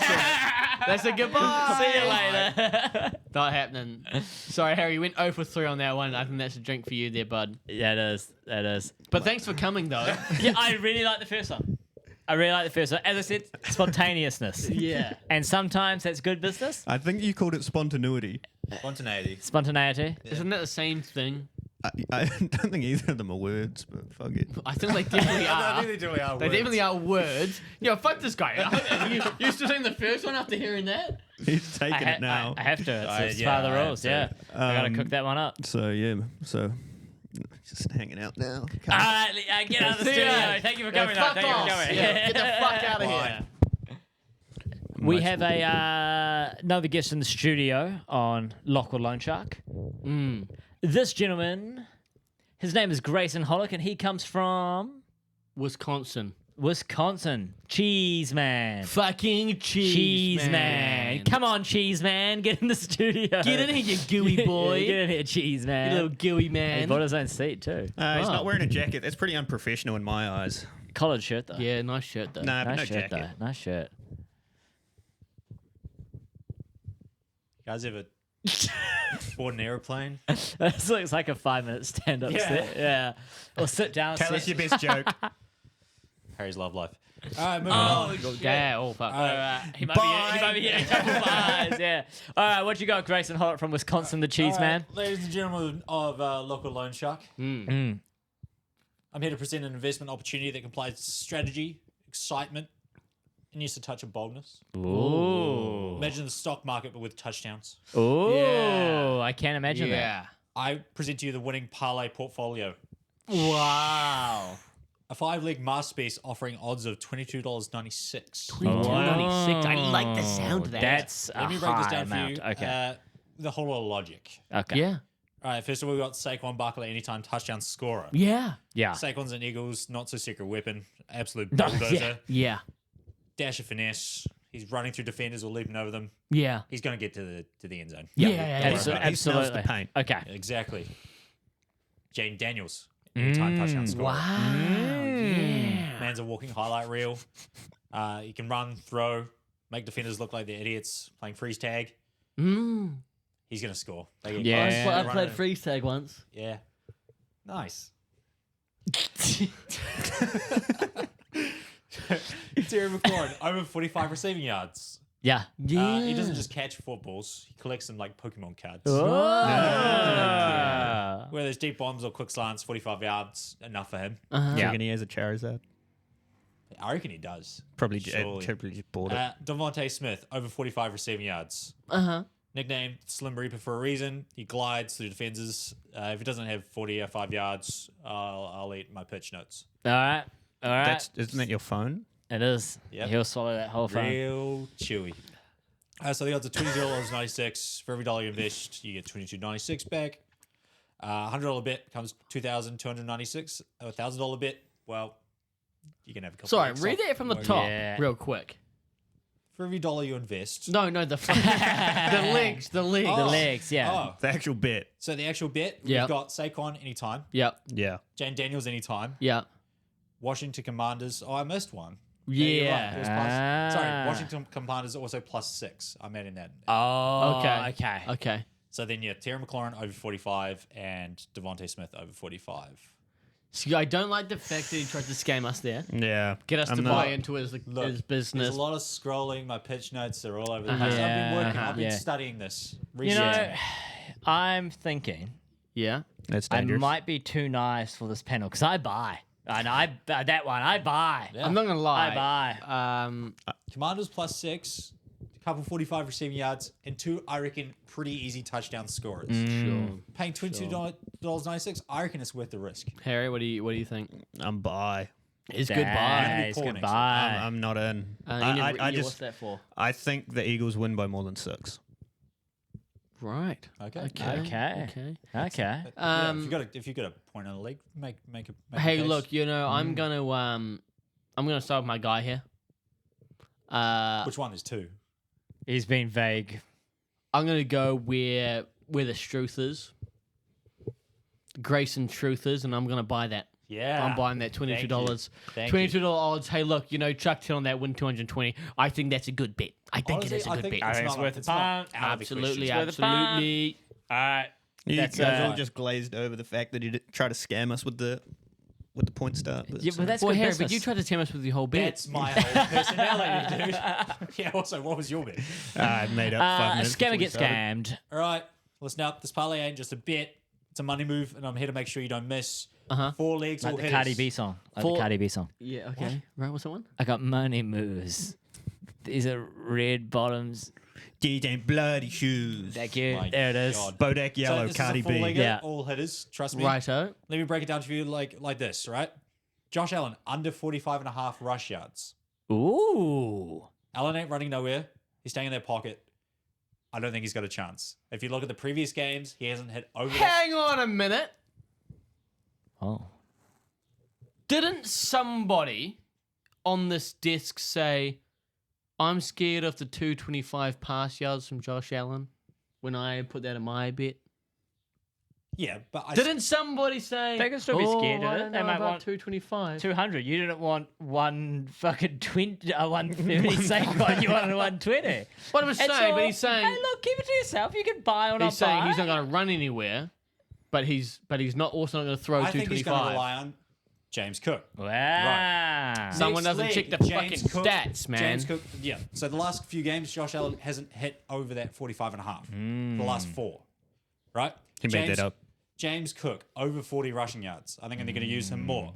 That's a goodbye. See you later. Not happening. Sorry, Harry. You went 0 for 3 on that one. I think that's a drink for you there, bud. Yeah, it is. It is. But thanks for coming, though. Yeah, I really like the first one. I really like the first one. As I said, spontaneousness. Yeah. And sometimes that's good business. I think you called it spontaneity. Spontaneity. Spontaneity. Isn't that the same thing? I don't think either of them are words, but fuck it. I think they definitely are. They definitely are. They definitely are words. Yo, fuck this guy. You still saying the first one after hearing that? He's taking it now. I have to. It's yeah, part of the I have rules, to. yeah. I got to cook that one up. So yeah, just hanging out now. All right, get out of the See studio. ya. Thank you for Yeah, coming. fuck Thank you off. for coming. Yeah, get the fuck out of here. We have another guest in the studio on Lock or Loan Shark. This gentleman, his name is Grayson Hollick, and he comes from Wisconsin. Cheese man. Fucking cheese, Man. Come on, Cheese Man. Get in the studio. Get in here, you gooey boy. Get in here, Cheese Man. You little gooey He man. bought his own seat too. He's Oh. not wearing a jacket. That's pretty unprofessional in my eyes. Collared shirt though. Yeah, nice shirt though. Nah, but Nice no shirt jacket. though. Nice shirt. You guys ever board an airplane? This looks like a 5-minute stand-up set. Yeah. Or sit down. Tell us your best joke. Harry's love life. All right, moving on. Yeah, oh fuck. He might be hitting a couple of eyes. Yeah. All right, what you got, Grayson Hollick from Wisconsin, the Cheese All Man? right, ladies and gentlemen of Local Loan Shark, I'm here to present an investment opportunity that combines strategy, excitement, and just a touch of boldness. Ooh. Imagine the stock market, but with touchdowns. Ooh. Yeah. I can't imagine that. Yeah. I present to you the winning parlay portfolio. Wow. A 5-leg masterpiece offering odds of $22.96. $22.96. I like the sound of that. That's Let me a break this high down for amount. you. Okay. The whole lot of logic. Okay. Yeah. All right, first of all, we've got Saquon Barkley, anytime touchdown scorer. Yeah. Yeah. Saquon's an Eagles, not so secret weapon, absolute No, bulldozer. yeah. Yeah. Dash of finesse. He's running through defenders or leaping over them. Yeah. He's going to get to the end zone. Yeah. Abso- about it. He smells absolutely. the paint. Okay. Exactly. Jane Daniels, anytime touchdown scorer. Wow. Yeah. Man's a walking highlight reel. He can run, throw, make defenders look like they're idiots, playing freeze tag. Mm. He's going to score. They get Yeah. close, I they're played running. freeze tag once. Yeah. Nice. Terry McLaurin, over 45 receiving yards. Yeah. He doesn't just catch footballs, he collects them like Pokemon cards. Oh. Where there's deep bombs or quick slants, 45 yards, enough for him. Do you Yeah. reckon he has a Charizard? I reckon he does. Probably Surely. just bought it. Devontae Smith, over 45 receiving yards. Uh-huh. Nicknamed Slim Reaper for a reason. He glides through defenses. If he doesn't have 45 yards, I'll eat my pitch notes. All right. All right. Isn't that your phone? It is. Yep. He'll swallow that whole phone. Real chewy. So the odds are $22.96. For every dollar you invest, you get $22.96 back. $100 bet comes $2,296. A $1,000 bet, well, you can have a couple. Sorry, of read bucks that from the off. top Yeah. real quick. For every dollar you invest. No, the the legs, the legs. The legs, yeah. Oh, The actual bet. so the actual bet, Yep. we've got Saquon anytime, Yep, Yeah. Jane Daniels anytime, yep. Washington Commanders. Oh, I missed one. you're Yeah. right. It was sorry, Washington Commanders also +6. I'm adding that. Oh, Okay. Okay. So then, yeah, Terry McLaurin over 45 and Devontae Smith over 45. See, I don't like the fact that he tried to scam us there. Yeah. Get us I'm to not- buy into his Look, business. there's a lot of scrolling. My pitch notes are all over the place. I've been working. I've been studying this. You know, researching. I'm thinking Yeah. That's I dangerous. might be too nice for this panel because I buy. And that one, I buy. Yeah. I'm not gonna lie. I buy. Commanders +6, a couple 45 receiving yards, and 2, I reckon, pretty easy touchdown scorers. Sure. Paying $22.96, I reckon it's worth the risk. Harry, what do you think? I'm by. It's That goodbye. is Poor next goodbye. I'm not in. I I what's just that for? I think the Eagles win by more than 6. Right. Okay. Okay. Okay. Okay. Yeah, if you got a point on the league, make a Hey, case. look, I'm gonna start with my guy here. Which one is 2? He's been vague. I'm gonna go where the Struth is. Grayson Truth is, and I'm gonna buy that. Yeah. I'm buying that $22. Thank $22 odds. Hey, look, Chuck Till on that win 220. I think that's a good bet. I think it is a good bet. I think it's worth a punt. Absolutely, It's worth a punt. absolutely. All right. You That's, guys uh, all just glazed over the fact that he tried to scam us with the point start. But Yeah, but that's Well, good Harry, business. but you tried to tell us with your whole bet. That's my whole personality, dude. Yeah, also, what was your bet? I made up 5 minutes. before Scammer we gets started. scammed. All right, listen up. This parlay ain't just a bet. It's a money move, and I'm here to make sure you don't miss. 4 legs, all Like the hitters. Cardi B song. Like For- the Cardi B song. Yeah, okay. Right, what's that one? I got money moves. These are red bottoms. These ain't bloody shoes. Thank you. My There it is. God. Bodak So Yellow, this Cardi is a full B. legger, Yeah. all hitters. Trust me. Righto. Let me break it down for you like this, right? Josh Allen, under 45.5 rush yards. Ooh. Allen ain't running nowhere. He's staying in their pocket. I don't think he's got a chance. If you look at the previous games, he hasn't hit over that. Hang on a minute. Oh. Didn't somebody on this desk say, I'm scared of the 225 pass yards from Josh Allen when I put that in my bet? Yeah, but I Didn't somebody say They can still be scared of I it. don't They know might about want 225. 200. You didn't want one fucking 130 Saquon. You wanted 120. What I'm saying, but he's saying Hey, look, keep it to yourself. You can buy or not he's saying buy. he's not going to run anywhere, but he's not also not going to throw I think he's going to 225. rely on James Cook. Wow. Someone Next doesn't leg, check the fucking stats, man. James Cook, yeah. So the last few games, Josh Allen hasn't hit over that 45.5. The last 4, right? He made that up. James Cook, over 40 rushing yards. I think they're going to use him more.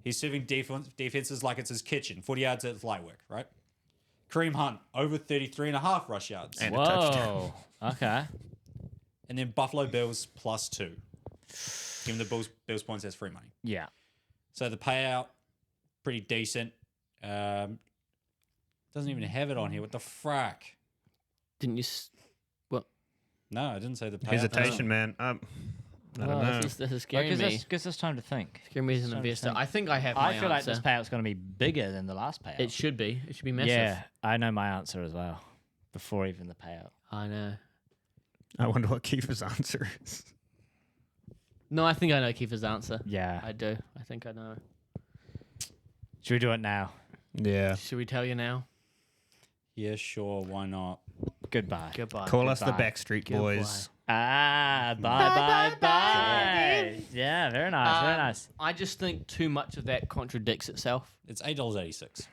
He's serving defenses like it's his kitchen. 40 yards, it's light work, right? Kareem Hunt, over 33.5 rush yards. And a touchdown. Whoa. Okay. And then Buffalo Bills +2. Give him the Bills points as free money. Yeah. So the payout, pretty decent. Doesn't even have it on here. What the frack? Didn't you? What? No, I didn't say the payout. Hesitation, man. I don't know. This is scaring Gives me. us time to think. Scaring me as an Time to investor. think. I think I have my I feel like answer. this payout's going to be bigger than the last payout. It should be. It should be massive. Yeah, I know my answer as well. Before even the payout. I know. I wonder what Kiefer's answer is. No, I think I know Kiefer's answer. Yeah. I do. I think I know. Should we do it now? Yeah. Should we tell you now? Yeah, sure. Why not? Goodbye. Goodbye. Call us the Goodbye. Backstreet Boys. Ah, bye. Yeah, very nice. Very nice. I just think too much of that contradicts itself. It's $8.86.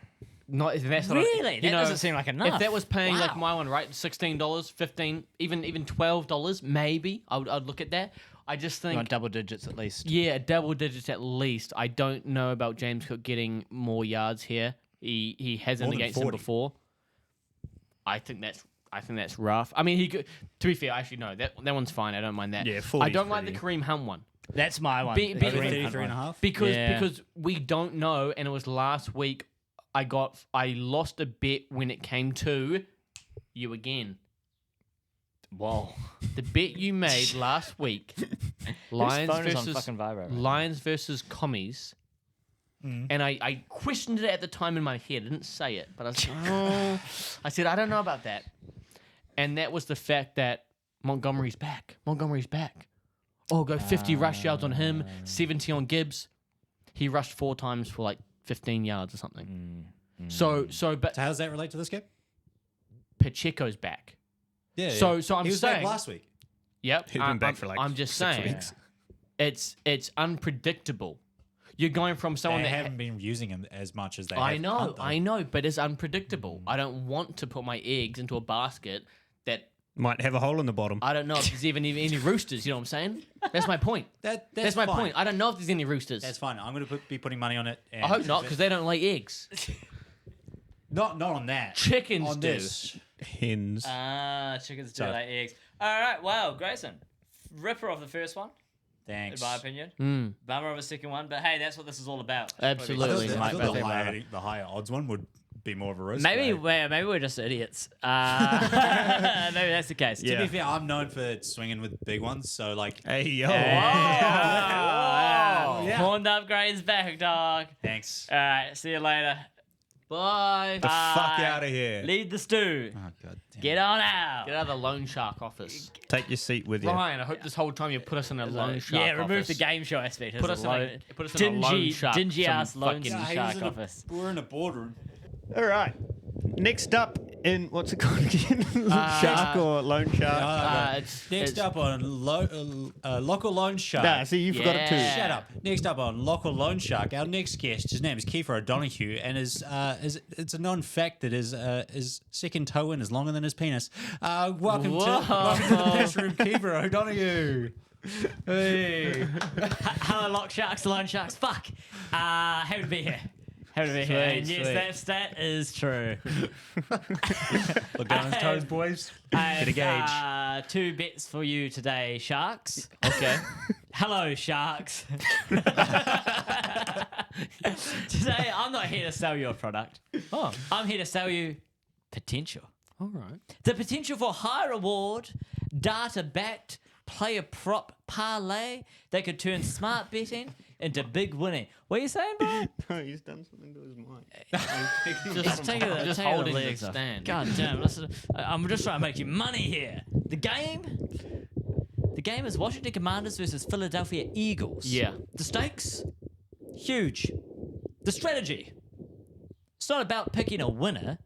Not if that's not Really? That doesn't seem like enough. If that was paying like Wow. my one, right, $16, $15, even $12, maybe I'd look at that. I just You think, want double digits at least. yeah, double digits at least. I don't know about James Cook getting more yards here. He hasn't More than against him 40. before. I think that's rough. I mean, he could. To be fair, actually no, that one's fine. I don't mind that. Yeah, 40 I is don't like the pretty- Kareem Hunt one. That's my one. Be- The be- Kareem Hunt 33.5. one. Because Yeah. we don't know, and it was last week. I lost a bet when it came to you again. Whoa. The bet you made last week, Lions Whose phone is on versus fucking vibro right now? Lions versus Commies, and I questioned it at the time in my head. I didn't say it, but I was like, I said I don't know about that, and that was the fact that Montgomery's back. Oh, go 50 rush yards on him, 70 on Gibbs. He rushed 4 times for like 15 yards or something. So So how does that relate to this game? Pacheco's back. Yeah. So I'm he was back saying last week. Yep. He's been back for like I'm just 6 saying weeks. it's unpredictable. You're going from someone They that haven't been using him as much as they I have. know, Hunt, though. I know, but it's unpredictable. I don't want to put my eggs into a basket that Might have a hole in the bottom. I don't know if there's even any roosters. You know what I'm saying? That's my point. That's my fine. point. I don't know if there's any roosters. That's fine. I'm going to be putting money on it. And I hope not, because they don't lay eggs. not on that. Chickens on do. this. Hens. Chickens do So- lay eggs. All right, wow, Grayson. Ripper of the first one, Thanks. in my opinion. Bummer of a second one, but hey, that's what this is all about. Absolutely. I Mike, thought both the higher odds one would be more of a risk. Maybe though. we're just idiots. Maybe that's the case. To Yeah. be fair, I'm known for swinging with big ones. So like, Hey, yo. Yeah. Horned up Gray's back, dog. thanks. All right, see you later. Bye. The fuck Bye. out of here. Lead the stew. Oh god. Damn. Get on out. Get out of the loan shark office. Take your seat with you. Ryan, I hope this whole time you put us in a loan shark Yeah, remove office. the game show aspect. Put It's us a in a- loan- put us in a loan shark, dingy some ass loan fucking- shark office. We're in a boardroom. All right. Next up in, what's it called again? Shark or loan shark? Next up on local loan shark. Nah, see, you forgot it too. Yeah. Shut up. Next up on Local Loan Shark, our next guest, his name is Kiefer O'Donoghue, and it's a known fact that his second toe in is longer than his penis. Welcome to the press room, Kiefer O'Donoghue. Hey. Hello, lock sharks, loan sharks. Fuck. Happy to be here. Happy to be here. And yes, sweet. that stat is true. Look down his toes, boys. Get a gauge. 2 bets for you today, sharks. Okay. Hello, sharks. Today, I'm not here to sell you a product. Oh, I'm here to sell you potential. all right. The potential for high reward, data-backed, player prop parlay that could turn smart betting into big winning. What are you saying, bro? No, he's done something to his mic. Just take the, Just take the holding the legs off. stand. God damn, listen, I'm just trying to make you money here. The game is Washington Commanders versus Philadelphia Eagles. Yeah. The stakes, huge. The strategy, it's not about picking a winner.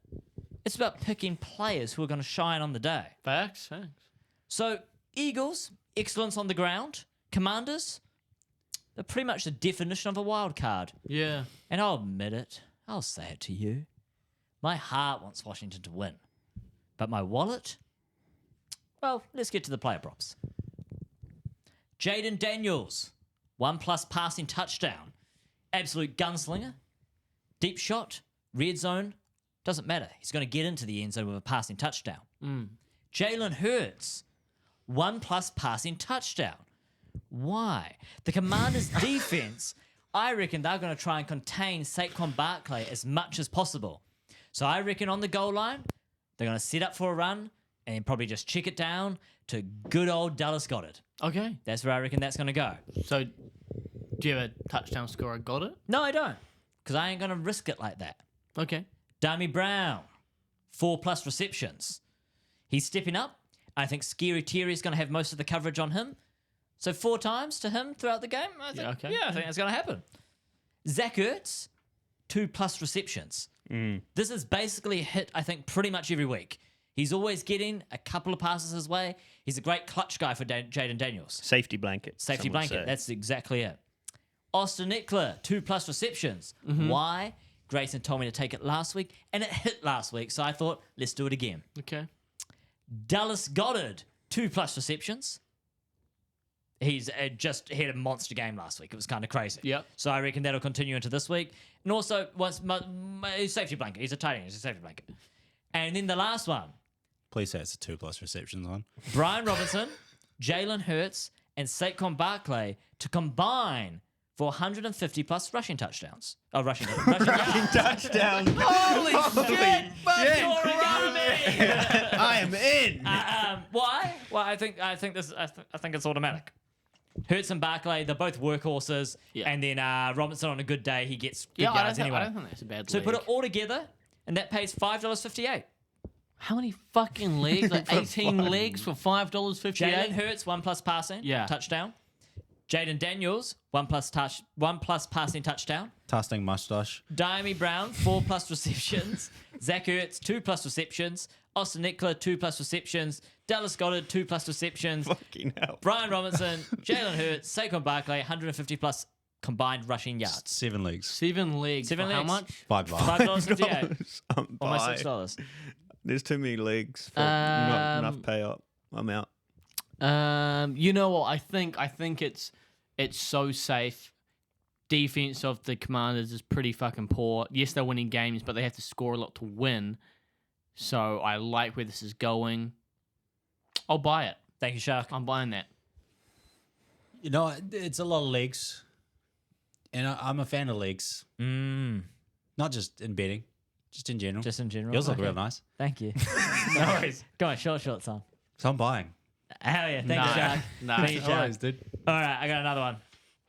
It's about picking players who are going to shine on the day. Facts. So, Eagles, excellence on the ground. Commanders, they're pretty much the definition of a wild card. Yeah. And I'll admit it, I'll say it to you. My heart wants Washington to win. But my wallet? Well, let's get to the player props. Jaden Daniels, 1+ passing touchdown. Absolute gunslinger. Deep shot, red zone, doesn't matter. He's going to get into the end zone with a passing touchdown. Jalen Hurts, 1+ passing touchdown. Why? The Commanders' defense, I reckon they're going to try and contain Saquon Barkley as much as possible. So I reckon on the goal line, they're going to set up for a run and then probably just check it down to good old Dallas Goedert. Okay. That's where I reckon that's going to go. So, do you have a touchdown scorer? Got it? No, I don't, because I ain't going to risk it like that. Okay. Dami Brown, 4+ receptions. He's stepping up. I think Scary Terry is going to have most of the coverage on him. So 4 times to him throughout the game. I think, okay. I think that's going to happen. Zach Ertz, 2+ receptions. This is basically a hit, I think, pretty much every week. He's always getting a couple of passes his way. He's a great clutch guy for Jaden Daniels. Safety blanket. Safety some would blanket. say. That's exactly it. Austin Eckler, 2+ receptions. Why? Grayson told me to take it last week, and it hit last week. So I thought, let's do it again. Okay. Dallas Goedert, 2+ receptions. He's just had a monster game last week. It was kind of crazy. Yep. So I reckon that'll continue into this week. And also, once his safety blanket. He's a tight end. He's a safety blanket. And then the last one, Please say it's a 2+ receptions one. Brian Robinson, Jalen Hurts, and Saquon Barkley to combine for 150+ rushing touchdowns. Oh, rushing yards. Touchdown. Holy shit! I am in. Why? Well, I think it's automatic. Hurts and Barkley, they're both workhorses. Yeah. And then Robinson on a good day, he gets good Yeah, I yards don't anyway. think that's a bad So league. put it all together, and that pays $5.58. How many fucking legs? Like 18 legs for $5.58? Jalen Hurts, 1+ passing, Yeah. touchdown. Jaden Daniels, 1+ passing touchdown. Tasting mustache. Diami Brown, 4+ receptions. Zach Ertz, 2+ receptions. Austin Eckler, 2+ receptions. Dallas Goddard, 2+ receptions. Fucking hell. Brian Robinson, Jalen Hurts, Saquon Barkley, 150+ combined rushing yards. 7 legs. 7 legs. Seven For how legs. much? $5.58. I'm Almost bye. $6. There's too many legs for not enough pay up. I'm out. You know what? I think it's so safe. Defense of the Commanders is pretty fucking poor. Yes, they're winning games, but they have to score a lot to win. So I like where this is going. I'll buy it. Thank you, Shark. I'm buying that. You know, it's a lot of legs. And I'm a fan of legs. Not just in betting, just in general. Just in general. Yours look Okay. real nice. Thank you. No worries. Go on, short, son. So I'm buying. Hell yeah. Thank you, Shark. Thank you, Shark. dude. All right, I got another one.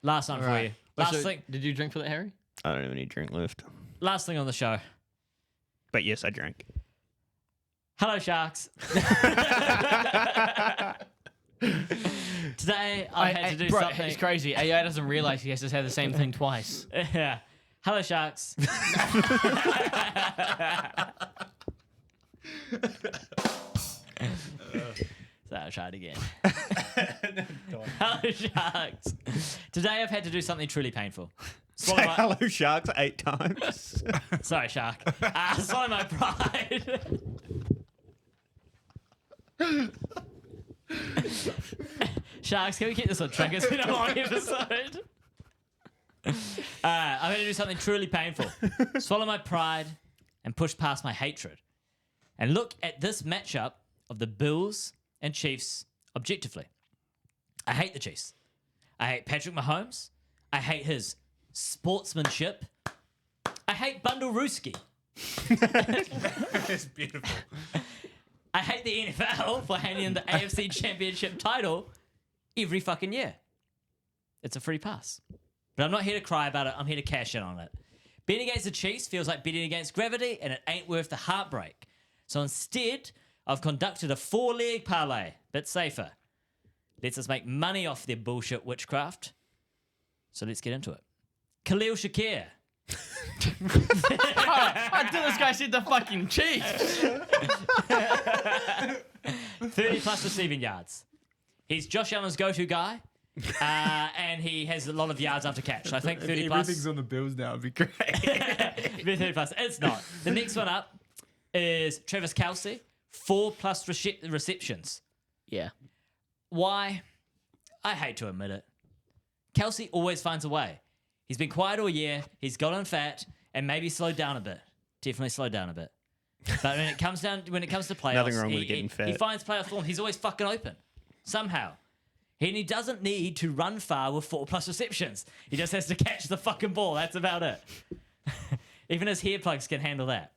Last one for right. you. Last So, thing. did you drink for that, Harry? I don't have any drink left. Last thing on the show. But yes, I drank. Hello, Sharks. Today I had to do bro, something. It's crazy. AI doesn't realize he has to say the same thing twice. Yeah. Hello, Sharks. So I'll try it again. Hello, Sharks. Today I've had to do something truly painful. Say Swallow my- hello, sharks 8 times. Sorry, Shark. Swallow my pride. Sharks, can we keep this on track? It's been a long episode. I'm going to do something truly painful. Swallow my pride and push past my hatred. And look at this matchup of the Bills and Chiefs objectively. I hate the Chiefs. I hate Patrick Mahomes. I hate his sportsmanship. I hate Bundle Rooski. It's beautiful. I hate the NFL for handing him the AFC Championship title every fucking year. It's a free pass. But I'm not here to cry about it. I'm here to cash in on it. Betting against the Chiefs feels like betting against gravity, and it ain't worth the heartbreak. So instead, I've conducted a 4-leg parlay. Bit safer. Lets us make money off their bullshit witchcraft. So let's get into it. Khalil Shakir. Until this guy said the fucking Chiefs. 30+ receiving yards. He's Josh Allen's go-to guy. And he has a lot of yards after catch. I think 30+. Everything's on the Bills now. It'd be great. 30+. It's not. The next one up is Travis Kelce. 4+ receptions. Yeah. Why? I hate to admit it. Kelce always finds a way. He's been quiet all year. He's gotten fat and maybe slowed down a bit. Definitely slowed down a bit. But when it comes to playoffs, Nothing wrong with getting he fat. finds playoff form. He's always fucking open somehow. And he doesn't need to run far with 4+ receptions. He just has to catch the fucking ball. That's about it. Even his hair plugs can handle that.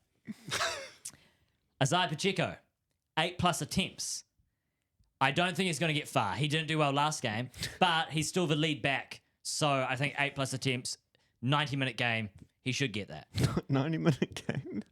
Isaiah Pacheco, 8+ attempts. I don't think he's going to get far. He didn't do well last game, but he's still the lead back. So I think 8+ attempts, 90-minute game, he should get that. 90-minute game.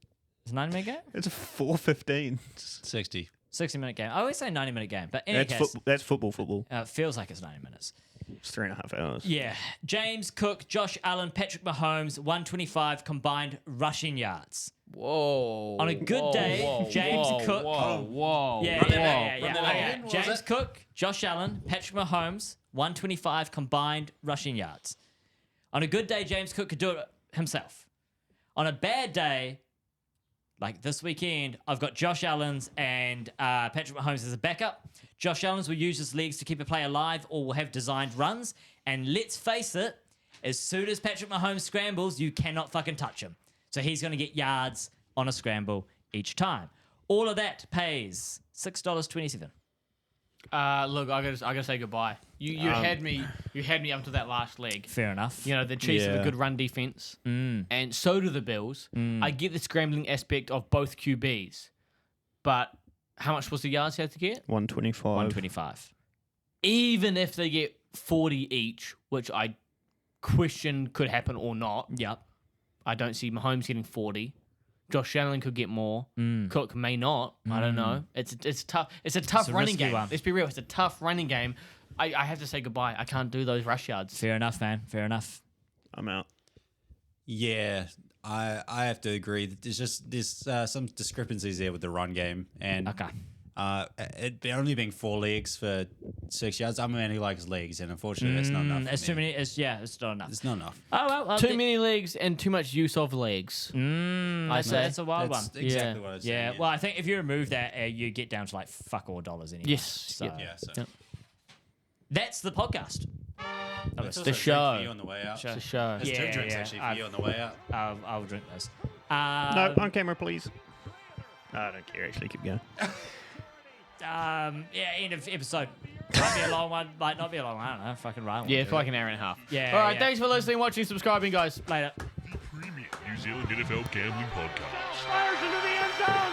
It's a 90-minute game? It's a 4:15. 60. 60-minute game. I always say 90-minute game, but in any case, That's football. it feels like it's 90 minutes. It's 3.5 hours. Yeah. James Cook, Josh Allen, Patrick Mahomes, 125 combined rushing yards. Whoa. On a good day, James Cook. Whoa. Yeah. Okay. James Cook, Josh Allen, Patrick Mahomes, 125 combined rushing yards. On a good day, James Cook could do it himself. On a bad day, like this weekend, I've got Josh Allen's and Patrick Mahomes as a backup. Josh Allen's will use his legs to keep a play alive or will have designed runs. And let's face it, as soon as Patrick Mahomes scrambles, you cannot fucking touch him. So he's going to get yards on a scramble each time. All of that pays $6.27. Look, I gotta say goodbye. You had me up to that last leg. Fair enough. You know, the Chiefs have a Yeah. good run defense, and so do the Bills. I get the scrambling aspect of both QBs, but how much was the yards he had to get? 125. 125. Even if they get 40 each, which I question could happen or not, Yep. I don't see Mahomes getting 40. Josh Allen could get more. Cook may not. I don't know. It's tough. It's a tough a running risky game. one. Let's be real. It's a tough running game. I have to say goodbye. I can't do those rush yards. Fair enough, man. Fair enough. I'm out. Yeah, I have to agree. There's some discrepancies there with the run game, and Okay. it only being 4 legs for 6 yards. I'm a man who likes legs, and unfortunately, that's not enough. It's for too me. many. It's not enough. It's not enough. Oh well. Too many legs and too much use of legs. I say. That's a wild one. That's exactly Yeah. what I was saying. Yeah. Well, I think if you remove that, you get down to like fuck all dollars anyway. Yes. So Yeah, so Yep. that's the podcast. it's also the a drink show. for you on the way out. It's a show. There's Yeah, 2 drinks yeah, actually for I've- you on the way out. I'll drink this. No, on camera, please. No, I don't care. Actually, keep going. End of episode. Might be a long one. Might not be a long one. I don't know. Fucking right. Yeah, it's like an hour and a half. Yeah, All right. yeah. Thanks for listening, watching, subscribing, guys. Later. The premium New Zealand NFL gambling podcast. Fires into the end zone.